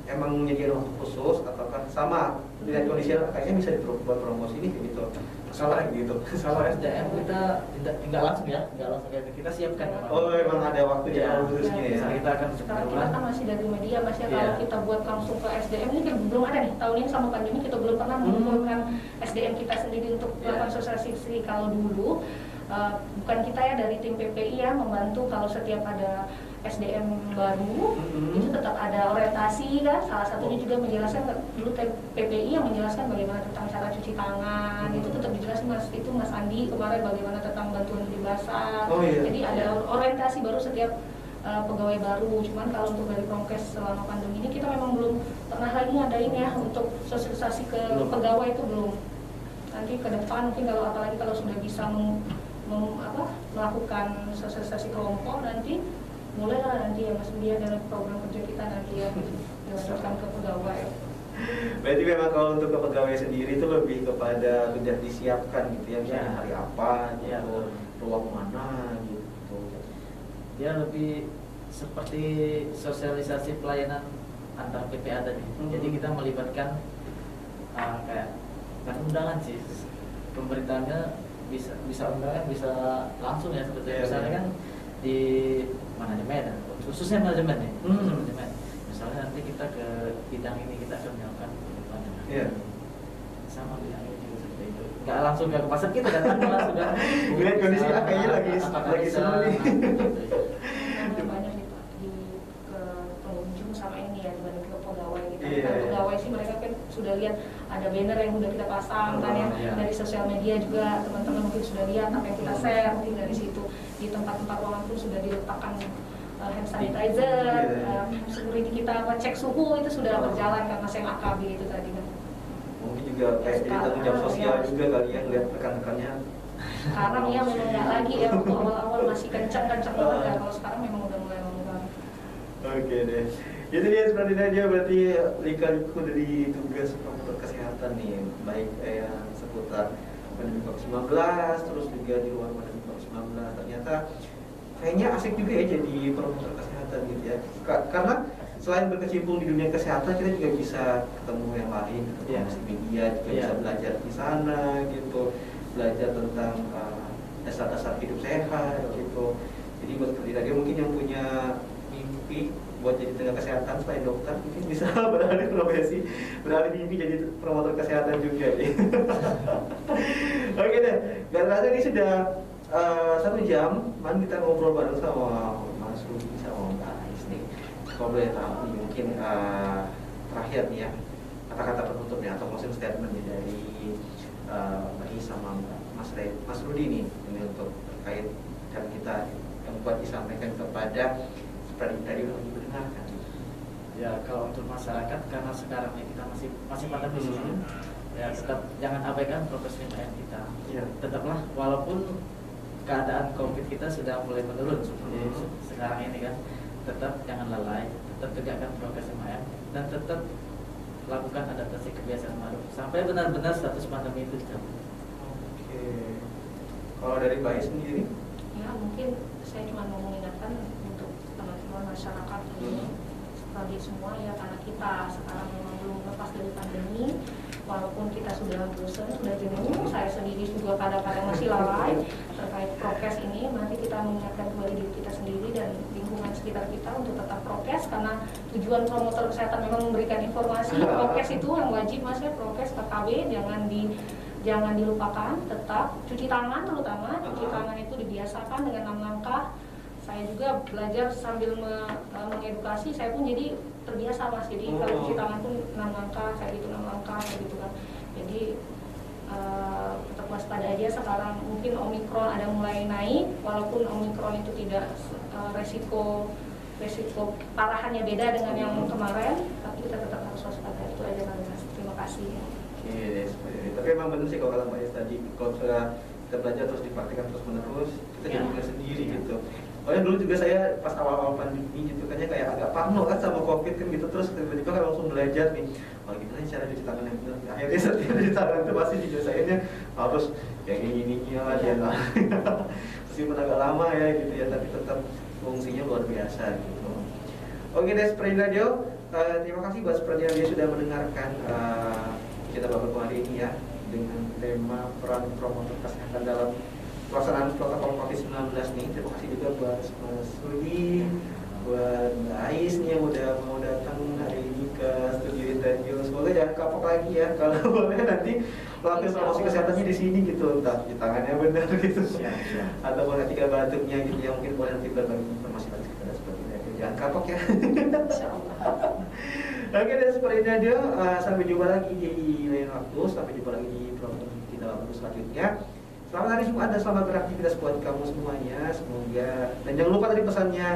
emang menyediakan waktu khusus ataukah sama dengan kondisi kayaknya bisa dibuat promosi ini gitu? Salah gitu. Kalau SDM kita nggak langsung ya, nggak langsung kayak kita siapkan. Oh, emang ada waktu ya khususnya ya. Kita akan sekarang kita kan masih dari media, masih Iya. kalau kita buat langsung ke SDM ini kan belum ada nih, tahun ini sama pandemi kita belum pernah mengumpulkan SDM kita sendiri untuk melakukan sosialisasi. Kalau dulu bukan kita ya, dari tim PPI ya membantu kalau setiap ada SDM baru itu tetap ada orientasi kan, salah satunya juga menjelaskan dulu tim PPI yang menjelaskan bagaimana tentang cara cuci tangan, itu tetap dijelasin Mas Andi kemarin bagaimana tentang bantuan beli basah. Jadi ada orientasi baru setiap pegawai baru. Cuman kalau untuk dari Promkes selama pandemi ini kita memang belum pernah lagi ngadain ya untuk sosialisasi ke pegawai, itu belum. Nanti ke depan mungkin apalagi kalau sudah bisa melakukan sosialisasi kelompok, nanti mulailah nanti ya Mas Budi, dalam program kerja kita nanti ya dilanjutkan ke pegawai. Berarti memang kalau untuk ke pegawai sendiri itu lebih kepada sudah disiapkan gitu ya, misalnya hari apa gitu, ruang mana gitu. Dia lebih seperti sosialisasi pelayanan antar PPA tadi. Jadi kita melibatkan kayak undangan sih, pemberitaannya bisa undangan, bisa langsung ya seperti misalnya kan di manajemen, khususnya manajemen nih, manajemen. Misalnya nanti kita ke bidang ini, kita akan melakukan pelayanan. Sama bidang ini juga seperti itu. Nggak langsung ke pasar kita, datang langsung kan. Lihat kondisi kayaknya lagi senang nih. Banyak di ke pengunjung sama ini ya dibanding ke pegawai gitu. Kalau pegawai sih mereka kan sudah lihat ada banner yang sudah kita pasang kan ya, dari sosial media juga teman-teman mungkin sudah lihat apa yang kita share, mungkin dari situ di tempat-tempat ruangan pun sudah diletakkan hand sanitizer, security kita cek suhu itu sudah berjalan karena saya AKB itu tadi kan. Mungkin juga kayak jadi tanggung jawab sosial juga kali ya, ngeliat rekan-rekannya. Sekarang ya memang nggak lagi ya, waktu awal-awal masih kencang-kencang banget ya, kalau sekarang memang udah mulai longgar. Oke deh. Jadi dia seperti aja berarti lika-liku dari tugas protokol kesehatan nih, baik yang seputar pandemi COVID-19, terus juga di luar pandemi COVID-19. Ternyata kayaknya asik juga ya jadi promotor kesehatan gitu ya. Karena selain berkecimpung di dunia kesehatan, kita juga bisa ketemu yang lain, ketemu media, juga bisa belajar di sana gitu, belajar tentang dasar-dasar hidup sehat gitu. Jadi buat seperti tadi mungkin yang punya mimpi buat jadi tenaga kesehatan selain dokter, mungkin bisa beralih profesi, beralih mimpi jadi promotor kesehatan juga nih. Oke deh, gak terasa ini sudah 1 jam, kita ngobrol bareng sama Mas Rudi sama Mbak Ais nih. Kalau boleh tahu nih, mungkin terakhir nih ya, kata-kata penutupnya atau closing statement nih dari Mbak Ais sama Mas Rudi nih, ini untuk terkait dan kita yang buat disampaikan kepada dari yang didengarkan. Ya, kalau untuk masyarakat, karena sekarang ini kita masih pandemi di sini, ya tetap jangan abaikan prokes 5M kita. Ya. Tetaplah, walaupun keadaan COVID kita sudah mulai menurun seperti sekarang ini kan, tetap jangan lalai, tetap tegakkan prokes 5M dan tetap lakukan adaptasi kebiasaan baru sampai benar-benar status pandemi itu dicabut. Oke. Kalau dari Mbak Ais sendiri? Ya, mungkin saya cuma mau mengingatkan untuk teman-teman masyarakat ini bagi semua ya, karena kita sekarang memang belum lepas dari pandemi, walaupun kita sudah bosan, sudah jenuh, saya sendiri juga kadang-kadang masih lalai terkait prokes ini. Nanti kita mengingatkan kembali diri kita sendiri dan lingkungan sekitar kita untuk tetap prokes, karena tujuan promotor kesehatan memang memberikan informasi. Prokes itu yang wajib, Mas, ya, prokes PKB jangan dilupakan, tetap cuci tangan, terutama cuci tangan itu dibiasakan dengan 6 langkah. Saya juga belajar sambil mengedukasi, saya pun jadi terbiasa, Mas. Jadi kalau cuci tangan pun 6 langkah, kayak gitu 6 langkah kayak gitu kan. Jadi tetap waspada aja. Sekarang mungkin Omikron ada mulai naik, walaupun Omikron itu tidak resiko parahannya beda dengan yang kemarin, tapi kita tetap harus waspada. Itu aja kali, Mas. Terima kasih ya. Iya, tapi emang benar sih kalau kata Mbak Ais tadi, kalau sudah kita belajar terus dipraktikkan terus menerus, kita jadi punya sendiri gitu. Soalnya dulu juga saya pas awal-awal pandemi gitu kan ya, kayak agak parno kan sama COVID kan gitu, terus tiba-tiba kan langsung belajar nih, oh gimana cara cuci tangan yang benar. Akhirnya setiap cuci tangan itu pasti dibiasainnya harus kayak gini lah dia lah. Meskipun agak lama ya gitu ya, tapi tetap fungsinya luar biasa gitu. Oke deh, Sprint Radio, terima kasih buat Sprint Radio sudah mendengarkan kita baru hari ini ya, dengan tema peran promotor kesehatan dalam pelaksanaan protokol COVID-19 nih. Terima kasih juga buat Mas Rudi, buat Mbak Ais nih yang udah mau datang hari ini ke studio radio. Semoga jangan kapok lagi ya, kalau boleh nanti melakukan promosi kesehatannya di sini gitu, entah cuci tangannya benar gitu, atau ketika batuknya gitu ya, mungkin boleh nanti berbagi informasi lagi kepada seperti itu. Jangan kapok ya. Oke dan seperti itu aja, sampai jumpa lagi di lain waktu, sampai jumpa lagi di program kita waktu selanjutnya. Selamat hari Jumat dan selamat beraktivitas buat kamu semuanya. Semoga, dan jangan lupa tadi pesannya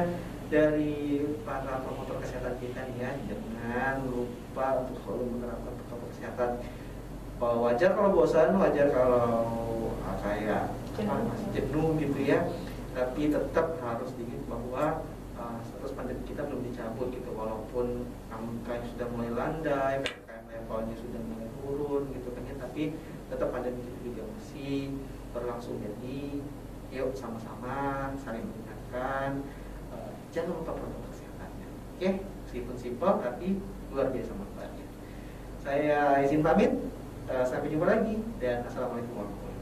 dari para promotor kesehatan kita nih ya, jangan lupa untuk selalu menerapkan protokol kesehatan. Wajar kalau bosan, wajar kalau kayak masih jenuh gitu ya, tapi tetap harus diingat bahwa status pandemi kita belum dicabut gitu, walaupun angkanya sudah mulai landai, PPKM levelnya sudah mulai turun gitu kan ya, tapi tetap pandemi itu juga masih berlangsung. Jadi yuk sama-sama saling mengingatkan, jangan lupa protokol kesehatannya. Oke, meskipun simpel tapi luar biasa manfaatnya. Saya izin pamit, sampai jumpa lagi dan assalamualaikum warahmatullahi wabarakatuh.